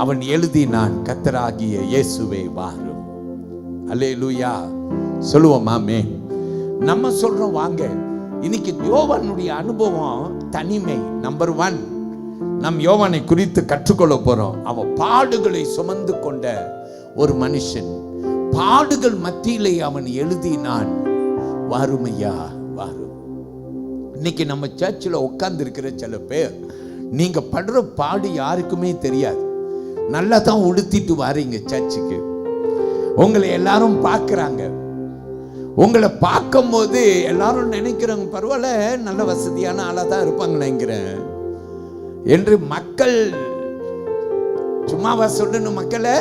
அவன் எழுதினான், கர்த்தராகிய இயேசுவே வாரும். அல்லேலூயா. சொல்லுவோம் ஆமென். நம்ம சொல்றோம் வாங்க. இன்னைக்கு யோவானுடைய அனுபவம் தனிமை. நம்பர் 1 நம் யோவானை குறித்து கற்றுக்கொள்ள போறோம். அவன் பாடுகளை சுமந்து கொண்ட ஒரு மனுஷன். பாடுகள் மத்தியிலே அவன் எழுதினான், வாருமையா வாரும். இன்னைக்கு நம்ம சர்ச்சில் உட்கார்ந்து இருக்கிற சில பேர், நீங்க படுற பாடு யாருக்குமே தெரியாது. நல்லா தான் உடுத்திட்டு வாரீங்க சர்ச்சுக்கு, உங்களை எல்லாரும் பார்க்குறாங்க. உங்களை பார்க்கும்போது எல்லாரும் நினைக்கிறாங்க, பரவாயில்ல நல்ல வசதியான ஆளாக தான் இருப்பாங்க நினைக்கிறேன் என்று மக்கள் சும்மாவா சொல்லணும், மக்களை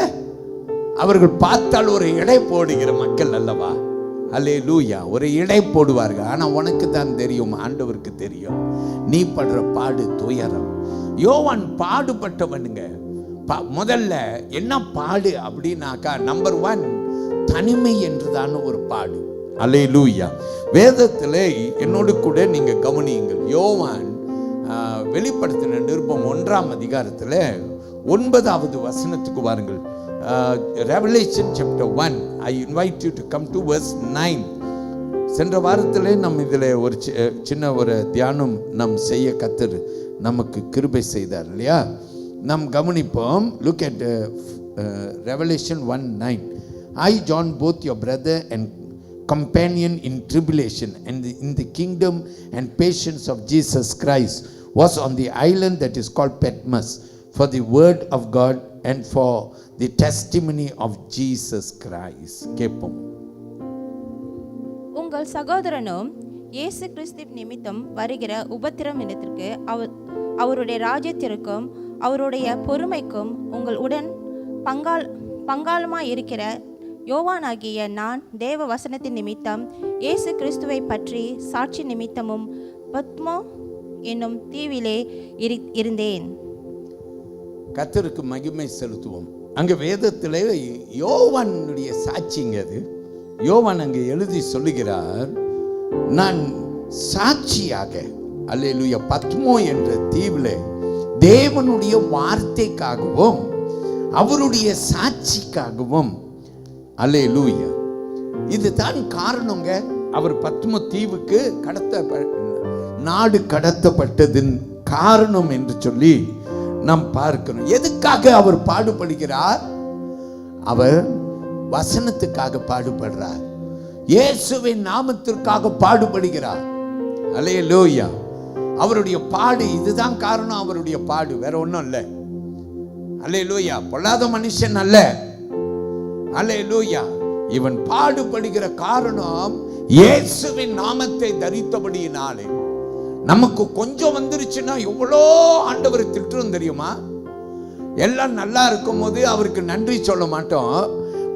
அவர்கள் பார்த்தால் ஒரு எடை போடுகிற மக்கள் அல்லவா? அல்லேலூயா. ஒரு எடை போடுவார்கள். ஆனால் உனக்கு தான் தெரியும், ஆண்டவருக்கு தெரியும் நீ படுற பாடு துயரம். யோவான் பாடுபட்டவனுங்க. முதல்ல என்ன பாடு அப்படின்னாக்கா, நம்பர் 1 தனிமை என்றுதான ஒரு பாடு. அல்லேலூயா. வேதத்தில் என்னோடு கூட நீங்க கவனியுங்கள். யோவான் வெளிப்படுத்தின நிருபம் 1ஆம் அதிகாரத்தில் 9வது வசனத்துக்கு வாருங்கள். Revelation chapter 1. I invite you to come to verse 9. சென்ற வாரத்திலே நம் இதில் ஒரு சின்ன ஒரு தியானம் நம் செய்ய கர்த்தர் நமக்கு கிருபை செய்தார் இல்லையா? நாம் கவனிப்போம். Look at Revelation 1:9. I, John, both your brother and companion in tribulation and in the kingdom and patience of Jesus Christ, was on the island that is called Patmos for the word of God and for the testimony of Jesus Christ. கேட்போம். உங்கள் சகோதரனும் இயேசு கிறிஸ்து நிமித்தம் வருகிற உபத்திரவத்திற்கு அவருடைய ராஜ்யத்திற்கும் அவருடைய பொறுமைக்கும் உங்கள் உடன் பங்காளமாய் இருக்கிற யோவானாகிய நான் தேவ வசனத்தின் நிமித்தம் இயேசு கிறிஸ்துவை பற்றி சாட்சி நிமித்தமும் பத்மோ என்னும் தீவிலே இருந்தேன். கர்த்தருக்கு மகிமை செலுத்துவோம். அங்கே வேதத்திலே யோவானுடைய சாட்சிங்க அது. யோவான் அங்கே எழுதி சொல்லுகிறார், நான் சாட்சியாக அல்லேலூயா பத்மோ என்ற தீவிலே தேவனுடைய வார்த்தைக்காகவும் அவருடைய சாட்சிக்காகவும் அல்லேலூயா. இதுதான் காரணங்க. அவர் பத்மோ தீவுக்கு நாடு கடத்தப்பட்டதின் காரணம் என்று சொல்லி நாம் பார்க்கிறோம். எதுக்காக அவர் பாடுபடுகிறார்? அவர் வசனத்துக்காக பாடுபடுறார். இயேசுவின் நாமத்திற்காக பாடுபடுகிறார். அல்லேலூயா. அவருடைய பாடு இதுதான் காரணம். அவருடைய பாடு வேற ஒன்றும் இல்லை. அல்லேலூயா. பொல்லாத மனுஷன் அல்ல. அல்லேலூயா. இவன் பாடுபடுகிற காரணம் இயேசுவின் நாமத்தை தரித்தபடியினாலே. நமக்கு கொஞ்சம் வந்துருச்சுன்னா எவ்வளோ ஆண்டவர் திட்டுறோம் தெரியுமா? எல்லாம் நல்லா இருக்கும் போது அவருக்கு நன்றி சொல்ல மாட்டோம்.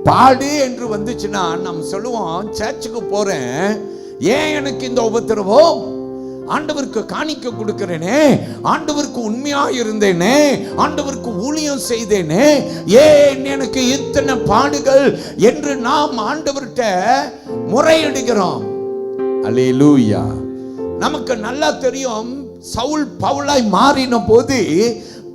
பாடு என்று வந்துச்சுன்னா நம்ம சொல்லுவோம், சர்ச்சுக்கு போறேன், ஏன் எனக்கு இந்த உபத்திரவம்? ஆண்டவருக்கு காணிக்க கொடுக்கிறேனே, ஆண்டவருக்கு உண்மையா இருந்தேனே, ஆண்டவருக்கு ஊழியம் செய்தேனே, ஏன் எனக்கு இத்தனை பாடுகள் என்று நாம் ஆண்டவர்கிட்ட முறையிடுகிறோம். அல்லேலூயா. நமக்கு நல்லா தெரியும், சவுல் பவுலாய் மாறின போது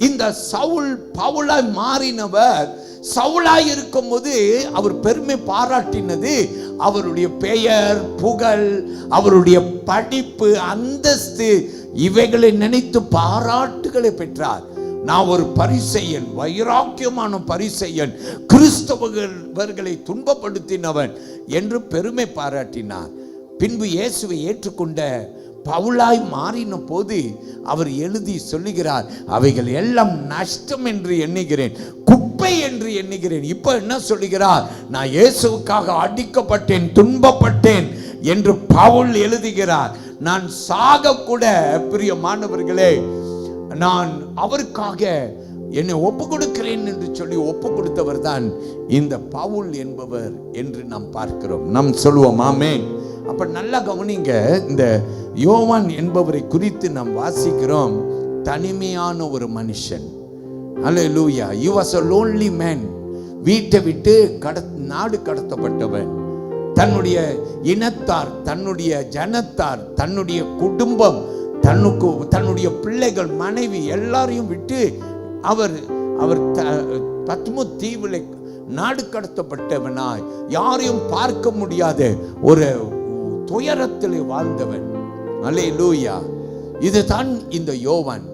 இந்த சவுல் பவுலாய் மாறினவர் சவுலாய் இருக்கும் போது அவர் பெருமை பாராட்டினது அவருடைய பெயர், புகழ், அவருடைய படிப்பு, அந்தஸ்து, இவைகளை நினைத்து பாராட்டுகளை பெற்றார். நான் ஒரு பரிசேயன், வைராக்கியமான பரிசேயன், கிறிஸ்தவர்களை துன்பப்படுத்தினவன் என்று பெருமை பாராட்டினார். பின்பு இயேசுவை ஏற்றுக்கொண்ட பவுலாய் மாறின போது அவர் எழுதி சொல்லுகிறார், அவைகள் எல்லாம் நஷ்டம் என்று எண்ணுகிறேன், குப்பை என்று எண்ணுகிறேன். இப்ப என்ன சொல்லுகிறார்? நான் இயேசுவுக்காக அடிக்கப்பட்டேன், துன்பப்பட்டேன் என்று பவுல் எழுதுகிறார். நான் சாக கூட பிரியமானவர்களே, நான் அவருக்காக என்னை ஒப்பு கொடுக்கிறேன் என்று சொல்லி ஒப்பு கொடுத்தவர் தான் இந்த பவுல் என்பவர் என்று நாம் பார்க்கிறோம். நாம் சொல்லுவோம் ஆமென். அப்ப நல்லா கவனிங்க. இந்த யோவான் என்பவரை குறித்து நாம் வாசிக்கிறோம், தனிமையான ஒரு மனுஷன். அல்லேலூயா. he was a lonely man. வீட்டை விட்டு நாடு கடத்தப்பட்டவன். தன்னுடைய இனத்தார், தன்னுடைய ஜனத்தார், தன்னுடைய குடும்பம், தன்னுடைய பிள்ளைகள், மனைவி எல்லாரையும் விட்டு அவர் பத்மோ தீவிலே நாடு கடத்தப்பட்டவனாய், யாரையும் பார்க்க முடியாத ஒரு துயரத்திலே வாழ்ந்தவன். அல்லேலூயா. இதுதான் இந்த யோவான்.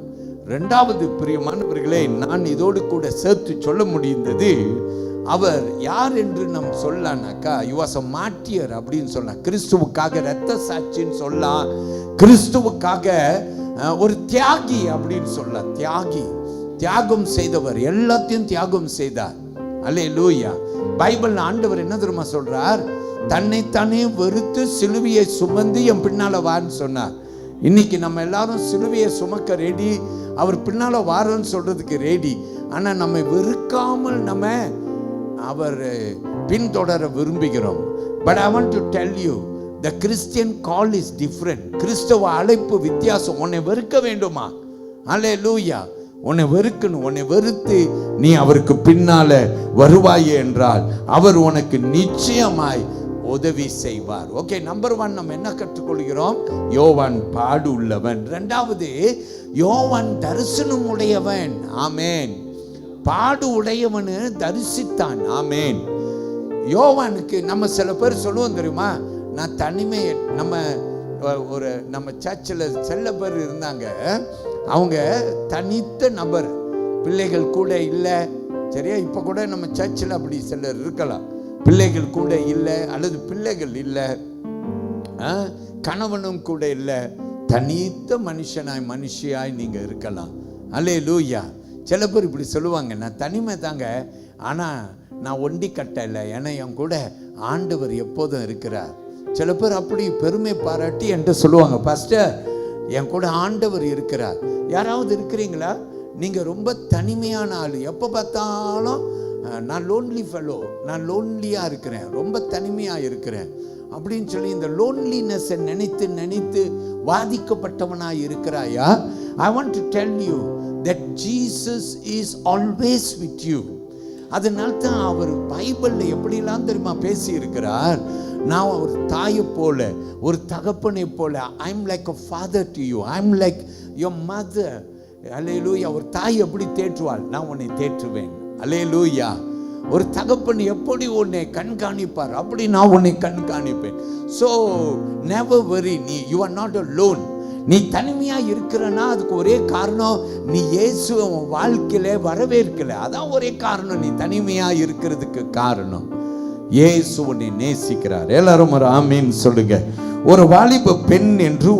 இரண்டாவது பிரியமானவர்களே, நான் இதோடு கூட சேர்த்து சொல்ல முடிந்தது, அவர் யார் என்று நாம் சொல்லலாம்னாக்கா, he was a martyr அப்படின்னு சொல்லலாம். கிறிஸ்துவுக்காக இரத்த சாட்சின்னு சொல்லலாம், கிறிஸ்துவுக்காக ஒரு தியாகி அப்படின்னு சொல்லலாம். தியாகம் செய்தவர், எல்லாத்தையும் தியாகம் செய்தார். அல்லேலூயா. பைபிள் ஆண்டவர் என்ன தெரியுமா சொல்றார்? தன்னைத்தானே வெறுத்து சிலுவையை சுமந்து என் பின்னால வான்னு சொன்னார். இன்னைக்கு நம்ம எல்லாரும் சிலுவையை சுமக்க ரெடி, அவர் பின்னால வாரன்னு சொல்றதுக்கு ரெடி. ஆனா நம்மை வெறுக்காமல் நம்ம அவர் பின்தொடர விரும்புகிறோம். But I want to tell you, the Christian call is different. கிறிஸ்தவ அழைப்பு வித்தியாசம். உன்னை வெறுக்க வேண்டுமா? அல்லேலூயா. உன்னை வெறுக்கணும். உன்னை வெறுத்து நீ அவருக்கு பின்னால வருவாயே என்றால் அவர் உனக்கு நிச்சயமாய் உதவி செய்வார். ஓகே, நம்பர் 1 நம்ம என்ன கற்றுக்கொள்கிறோம்? யோவான் பாடு உள்ளவன். 2வது, யோவான் தரிசனம் உடையவன். ஆமேன். பாடு உடையவனு தரிசித்தான். ஆமேன். யோவானுக்கு நம்ம சில பேர் சொல்லுவோம் தெரியுமா, நான் தனிமை. நம்ம சர்ச்சில் சில பேர் இருந்தாங்க, அவங்க தனித்த நபர், பிள்ளைகள் கூட இல்லை. சரியா? இப்போ கூட நம்ம சர்ச்சில் அப்படி சிலர் இருக்கலாம். பிள்ளைகள் கூட இல்லை, அல்லது பிள்ளைகள் இல்லை, கணவனும் கூட இல்லை, தனித்த மனுஷியாய் நீங்கள் இருக்கலாம். அல்லேலூயா. சில பேர் இப்படி சொல்லுவாங்க, நான் தனிமை தாங்க, ஆனால் நான் ஒண்டி கட்ட இல்லை, ஏன்னா என் கூட ஆண்டவர் எப்போதும் இருக்கிறார். சில பேர் அப்படி பெருமை பாராட்டி என்கிட்ட சொல்லுவாங்க, பாஸ்டர் என் கூட ஆண்டவர் இருக்கிறார். யாராவது இருக்கிறீங்களா? நீங்கள் ரொம்ப தனிமையான ஆள், எப்போ பார்த்தாலும் நான் லோன்லி ஃபெலோ, நான் லோன்லியாக இருக்கிறேன், ரொம்ப தனிமையாக இருக்கிறேன் அப்படின்னு சொல்லி இந்த லோன்லினஸை நினைத்து நினைத்து பாதிக்கப்பட்டவனாக இருக்கிறாயா? I want to tell you that Jesus is always with you. அதனால தான் அவர் பைபிளில் எப்படிலாம் தெரியுமா பேசி இருக்கிறார்? நான் ஒரு தாயை போல, ஒரு தகப்பனை போல, I am like a father to you, I am like your mother. அல்லேலூயா. ஒரு தாய் எப்படி தேற்றுவாள், நான் உன்னை தேற்றுவேன். அல்லேலூயா. ஒரு தகப்பன் எப்படி உன்னை கண்காணிப்பார், அப்படி நான் உன்னை கண்காணிப்பேன். So never worry, you are not alone. நீ தனிமையா இருக்கிறனா அதுக்கு ஒரே காரணம், நீ இயேசுவை உன் வாழ்க்கையில வரவேற்கல. அதான் ஒரே காரணம், நீ தனிமையா இருக்கிறதுக்கு காரணம். இயேசு உன்னை நேசிக்கிறார். எல்லாரும் ஒரு ஆமீன் சொல்லுங்க. ஒரு வாலிப பெண் என்று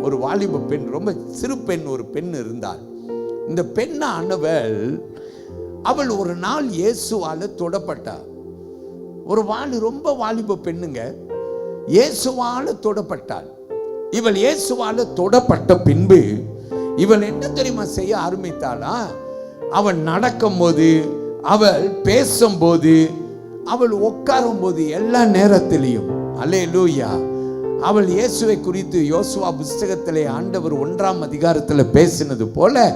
ஒரு வாலிப பெண், ரொம்ப சிறு பெண், ஒரு பெண் இருந்தாள். இந்த பெண்ணானவள், அவள் ஒரு நாள் இயேசுவால தொடப்பட்டாள். ரொம்ப வாலிப பெண்ணுங்க, இயேசுவால தொடப்பட்டாள். இவள் இயேசுவால தொடப்பட்ட பின்பு இவள் என்ன தெரியுமா செய்ய ஆரம்பித்தாளா? அவள் நடக்கும் போது, அவள் பேசும்போது, அவள் உட்காரும் போது, எல்லா நேரத்திலையும் அல்லேலூயா, அவள் இயேசுவை குறித்து யோசுவா புஸ்தகத்திலே ஆண்டவர் 1ஆம் அதிகாரத்தில் பேசினது போல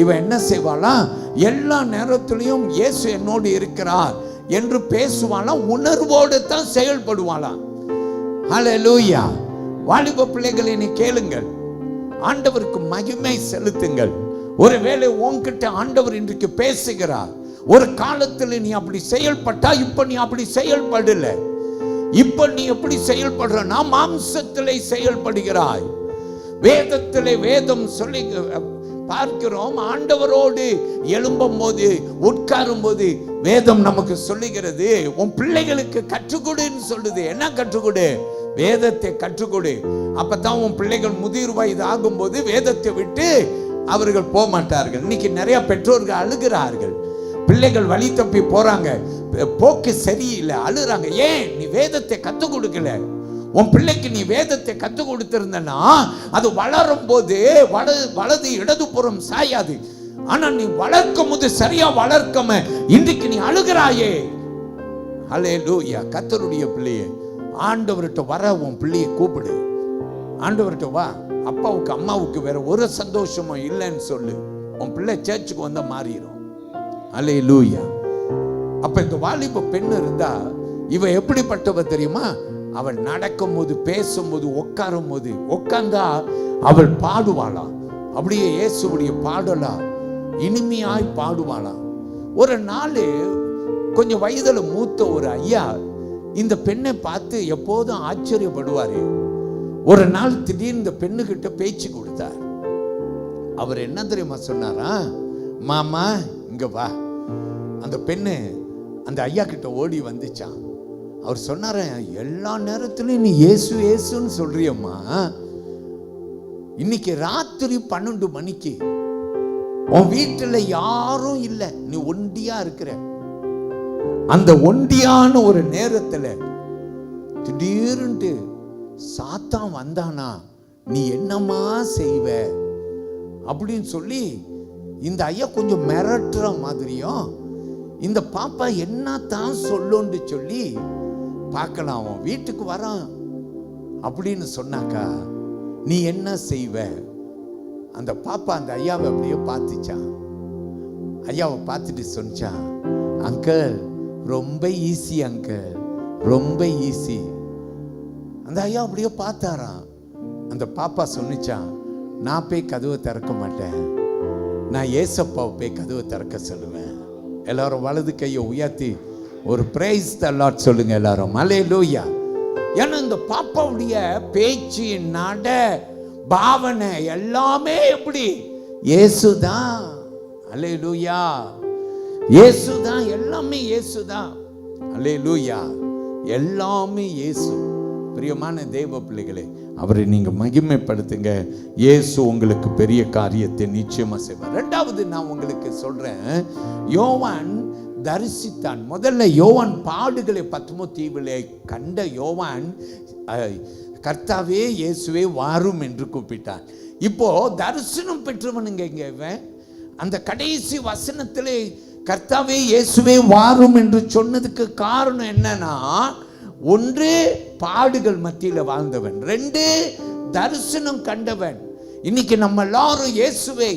இவ என்ன செய்வாளா? எல்லா நேரத்திலையும் இயேசு என்னோடு இருக்கிறார் என்று பேசுவாளாம். உணர்வோடு தான் செயல்படுவாளாம். அல்லேலூயா. வாலிப பிள்ளைகளை நீ கேளுங்கள், ஆண்டவருக்கு மகிமை செலுத்துங்கள். ஒருவேளை உன்கிட்ட ஆண்டவர் இன்றைக்கு பேசுகிறார். ஒரு காலத்தில் நீ அப்படி செயல்பட்டா, இப்ப நீ அப்படி செயல்படல. இப்ப நீ எப்படி செயல்படுறனா, மாம்சத்திலே செயல்படுகிறாய். வேதத்திலே வேதம் சொல்லி பார்க்கிறோம், ஆண்டவரோடு எழும்பும் போது, உட்காரும் போது வேதம் நமக்கு சொல்லுகிறது, உன் பிள்ளைகளுக்கு கற்றுக்கொடுன்னு சொல்லுது. என்ன கற்றுக்கொடு? வேதத்தை கற்றுக்கொடு. அப்பதான் உன் பிள்ளைகள் முதிர் வயது ஆகும் போது வேதத்தை விட்டு அவர்கள் போக மாட்டார்கள். இன்னைக்கு நிறைய பெற்றோர்கள் அழுகிறார்கள், பிள்ளைகள் வழி தப்பி போறாங்க, போக்கு சரியில்லை, அழுறாங்க. ஏன்? நீ வேதத்தை கற்றுக் கொடுக்கல. உன் பிள்ளைக்கு நீ வேதத்தை கற்றுக் கொடுத்திருந்தனா அது வளரும் போது வலது இடதுபுறம் சாயாது. ஆனா நீ வளர்க்கும் போது சரியா வளர்க்காம இன்றைக்கு நீ அழுகிறாயே. அல்லேலூயா. கர்த்தருடைய பிள்ளையே, ஆண்டவர்கிட்ட வர உன் பிள்ளையை கூப்பிடு. ஆண்டவர்கிட்ட வா. அப்பாவுக்கு அம்மாவுக்கு வேற ஒரு சந்தோஷமும் இல்லைன்னு சொல்லு. உன் பிள்ளை சர்ச்சுக்கு வந்தா மாறிடும். அல்லேலூயா. அப்ப இந்த வாலிப பெண் இருந்தா இவ எப்படிப்பட்டவ தெரியுமா? அவள் நடக்கும் போது, பேசும்போது, உட்காரும் போது, உட்கார்ந்தா அவள் பாடுவாளாம். அப்படியே இயேசுவுடைய பாடலா இனிமையாய் பாடுவாளாம். ஒரு நாள் கொஞ்சம் வயதுல மூத்த ஒரு ஐயா இந்த பெண்ணை பார்த்து எப்போதும் ஆச்சரியப்படுவாரு. ஒரு நாள் திடீர்னு இந்த பெண்ணுகிட்ட பேச்சு கொடுத்தார். அவர் என்ன தெரியுமா சொன்னாரா? மாமா இங்க வா. அந்த பெண்ணு அந்த ஐயா கிட்ட ஓடி வந்துச்சான். அவர் சொன்னார, எல்லா நேரத்திலும் நீ இயேசு இயேசுன்னு சொல்றியம்மா, இன்னைக்கு ராத்திரி 12 மணிக்கு உன் வீட்டுல யாரும் இல்லை, நீ ஒண்டியா இருக்கிற, அந்த ஒண்டியான ஒரு நேரத்துல திடீர்னு சாத்தான் வந்தானா, நீ என்னமா செய்வ அப்படின்னு சொல்லி இந்த ஐயா கொஞ்சம் மிரட்டுற மாதிரியும், இந்த பாப்பா என்னத்தான் சொல்லுன்னு சொல்லி பார்க்கலாம், அவன் வீட்டுக்கு வரான் அப்படின்னு சொன்னாக்கா நீ என்ன செய்வ? அந்த பாப்பா அந்த ஐயாவை அப்படியே பார்த்துச்சான். ஐயாவை பார்த்துட்டு சொன்னான், அங்கிள் ரொம்ப ஈஸி அங்கிள், ரொம்ப ஈஸி. அந்த ஐயா அப்படியே பார்த்தாராம். அந்த பாப்பா சொன்னிச்சான், நான் போய் கதவை திறக்க மாட்டேன், நான் ஏசப்பாவை போய் கதவை திறக்க சொல்லுவேன். எல்லாரும் வலது கையை உயர்த்தி ஒரு பிரைஸ் தி லார்ட் சொல்லுங்க எல்லாரும், அல்லேலூயா. ஏன்னா இந்த பாப்பாவுடைய பேச்சு, நட, பாவனை எல்லாமே எப்படி இயேசுதான். அல்லேலூயா, இயேசுதான், எல்லாமே இயேசுதான். அல்லேலூயா, எல்லாமே இயேசு. பிரியமான தேவ பிள்ளைகளே, அவரை நீங்க மகிமைப்படுத்துங்க. இயேசு உங்களுக்கு பெரிய காரியத்தை நிச்சயமா செய்வார். ரெண்டாவது நான் உங்களுக்கு சொல்றேன், யோவான் தரிசித்தான். முதல்ல யோவான் பாடுகளை பத்மோ தீவிலே கண்ட யோவான் கர்த்தாவே இயேசுவே வாரும் என்று கூப்பிட்டான். இப்போ தரிசனம் பெற்றவனுங்க இங்க அந்த கடைசி வசனத்திலே கர்த்தாவே இயேசுவே வாரும் என்று சொன்னதுக்கு காரணம் என்னன்னா, ஒன்று பாடுகள் மத்தியில் வாழ்ந்தவன், ரெண்டு தரிசனம் கண்டவன். இன்னைக்கு நம்ம எல்லாரும் இயேசுவே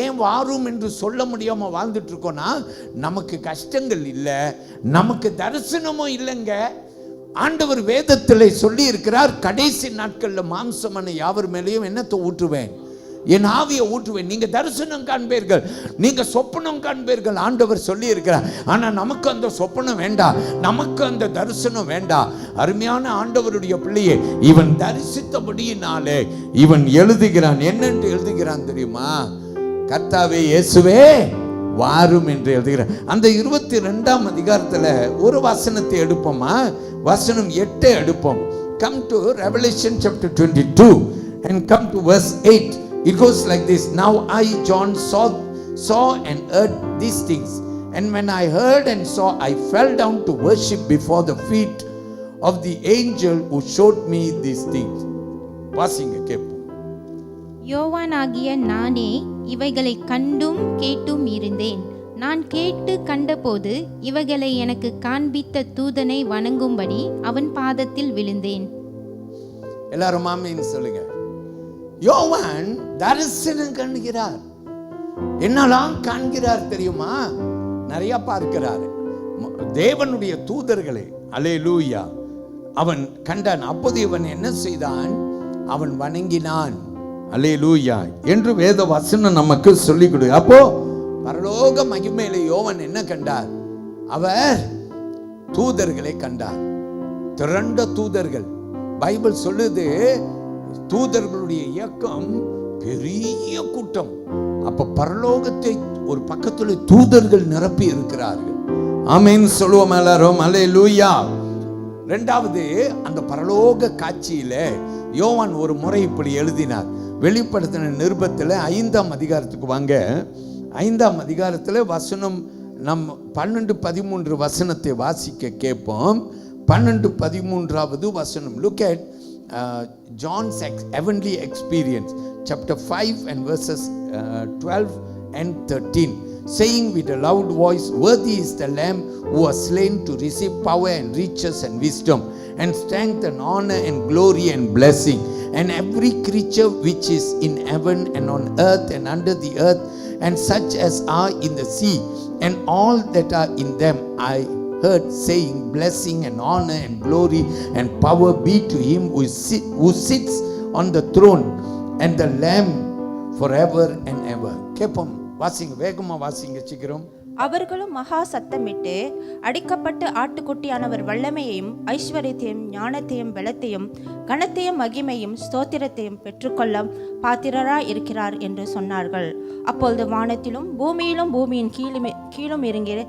ஏன் வாரும் என்று சொல்ல முடியாம வாழ்ந்துட்டு இருக்கோம்னா, நமக்கு கஷ்டங்கள் இல்லை, நமக்கு தரிசனமும் இல்லைங்க. ஆண்டவர் வேதத்தில் சொல்லி இருக்கிறார், கடைசி நாட்கள்ல மாம்சமான யாவர் மேலேயும் என்னத்தை ஊற்றுவேன், என் ஆவியை ஊற்றுவேன். நீங்க தரிசனம் காண்பீர்கள், நீங்க சொப்பனம் காண்பீர்கள், ஆண்டவர் சொல்லி இருக்கிறார். ஆனா நமக்கு அந்த சொப்பனம் வேண்டாம், நமக்கு அந்த தரிசனம் வேண்டாம். அருமையான ஆண்டவருடைய பிள்ளையே, இவன் தரிசித்தபடியினாலே இவன் எழுதுகிறான். என்னென்று எழுதுகிறான் தெரியுமா? கர்த்தாவே இயேசுவே வாரும் என்று எழுதுகிறான். அந்த 22ஆம் அதிகாரத்துல ஒரு வசனத்தை எடுப்போமா? வசனம் 8 எடுப்போம். Come to Revelation chapter 22 and come to verse 8. It goes like this. Now I, John, saw and heard these things. And when I heard and saw, I fell down to worship before the feet of the angel who showed me these things. வாசிங்க கேட்போம். யோவானாகிய நானே இவைகளை கண்டும் கேட்டும் இருந்தேன். நான் கேட்டு கண்டபோது இவைகளை எனக்கு காண்பித்த தூதனை வணங்கும்படி அவன் பாதத்தில் விழுந்தேன். எல்லாரும் ஆமென் சொல்லுங்க. யோவான் தரிசனம் காண்கிறார். என்னெல்லாம் காண்கிறார் தெரியுமா? நிறைய பார்க்கிறார். தேவனுடைய தூதர்களை, அல்லேலூயா, அவன் கண்டான். அப்போது இவன் என்ன செய்தான்? அவன் வணங்கினான். அல்லேலூயா என்று வேத வசனம் நமக்கு சொல்லிக் கொடு. அப்போ பரலோக மகிமையில யோவான் என்ன கண்டார்? அவர் தூதர்களை கண்டார், திரண்ட தூதர்கள். பைபிள் சொல்லுது, தூதர்களுடைய இயக்கம் பெரிய கூட்டம். அப்ப பரலோகத்தை ஒரு பக்கத்துல தூதர்கள் நிரப்பி இருக்கிறார்கள். ஆமென் சொல்லுவோம் எல்லாரும், அல்லேலூயா. இரண்டாவது, அந்த பரலோக காட்சியில யோவான் ஒரு முறை இப்படி எழுதினார். வெளிப்படுத்தின நிருபத்தில் 5ஆம் அதிகாரத்துக்கு வாங்க. 5ஆம் அதிகாரத்தில் வசனம் நம் 12-13 வசனத்தை வாசிக்க கேட்போம். 12-13வது வசனம். Look at John's heavenly experience, chapter 5 and verses 12 and 13, saying with a loud voice, worthy is the Lamb who was slain to receive power and riches and wisdom and strength and honor and glory and blessing. And every creature which is in heaven and on earth and under the earth, and such as are in the sea, and all that are in them, I heard saying, blessing and honor and glory and power be to him who sits on the throne and the Lamb forever and ever. கேப்போம், வாசிங்க, வேகமா வாசிங்க, சீக்கிரம். அவர்களும் மகா சத்தமிட்டு, அடிக்கப்பட்டு ஆட்டுக்குட்டியானவர் வல்லமையையும் ஐஸ்வர்யத்தையும் ஞானத்தையும் பலத்தையும் கனத்தையும் மகிமையும் ஸ்தோத்திரத்தையும் பெற்றுக்கொள்ள பாத்திரராய் இருக்கிறார் என்று சொன்னார்கள். அப்பொழுது வானத்திலும் பூமியிலும் பூமியின் கீழும் இறங்கிற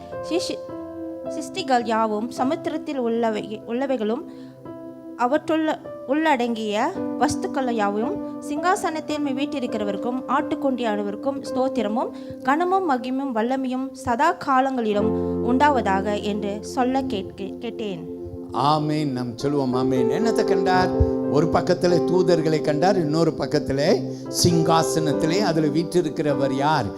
சிருஷ்டிகள் யாவும் சமுத்திரத்தில் உள்ளவைகளும் உள்ளடங்கிய வஸ்துக்கள் யாவும் சிங்காசனத்தின் மேல் வீற்றிருக்கிறவருக்கும் ஆட்டுக்குட்டியானவருக்கும் ஸ்தோத்திரமும் கனமும் மகிமும் வல்லமையும் சதா காலங்களிலும் உண்டாவதாக என்று சொல்ல கேட்டேன். ஆமேன். நாம் சொல்லுவோம் ஆமேன். என்னத்தை கண்டார்? ஒரு பக்கத்தில் தூதர்களை கண்டார், இன்னொரு பக்கத்தில் சிங்காசனத்திலே அதில் வீற்றிருக்கிறவர் யார்?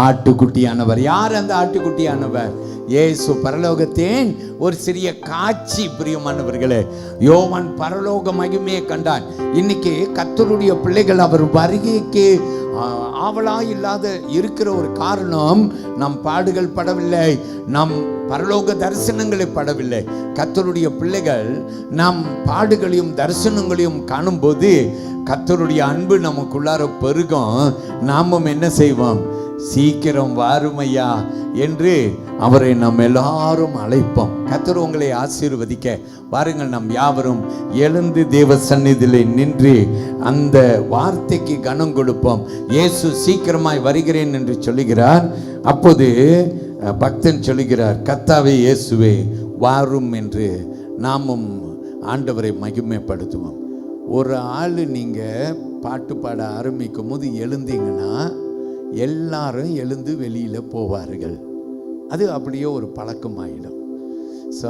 ஆட்டுக்குட்டியானவர். யார் அந்த ஆட்டுக்குட்டியானவர்? இயேசு. பரலோகத்தின் ஒரு சிறிய காட்சி. பிரியமானவர்களே, யோவான் பரலோக மகிமையை கண்டார். இன்னைக்கு கர்த்தருடைய பிள்ளைகள் அவர் வருகைக்கு ஆவலா இல்லாத இருக்கிற ஒரு காரணம், நம் பாடுகள் படவில்லை, நம் பரலோக தரிசனங்களை படவில்லை. கர்த்தருடைய பிள்ளைகள் நம் பாடுகளையும் தரிசனங்களையும் காணும்போது கர்த்தருடைய அன்பு நமக்குள்ளார பெருகும். நாமும் என்ன செய்வோம்? சீக்கிரம் வாருமையா என்று அவரை நாம் எல்லாரும் அழைப்போம். கர்த்தர் உங்களை ஆசீர்வதிக்க வாருங்கள். நாம் யாவரும் எழுந்து தேவ சந்நிதியிலே நின்று அந்த வார்த்தைக்கு கனம் கொடுப்போம். இயேசு சீக்கிரமாய் வருகிறேன் என்று சொல்லுகிறார். அப்போது பக்தன் சொல்லுகிறார், கர்த்தாவே இயேசுவே வாரும் என்று நாமும் ஆண்டவரை மகிமைப்படுத்துவோம். ஒரு ஆள் நீங்கள் பாட்டு பாட ஆரம்பிக்கும் போது எழுந்தீங்கன்னா எல்லாரும் எழுந்து வெளியில் போவார்கள். அது அப்படியே ஒரு பழக்கமாயிடும். ஸோ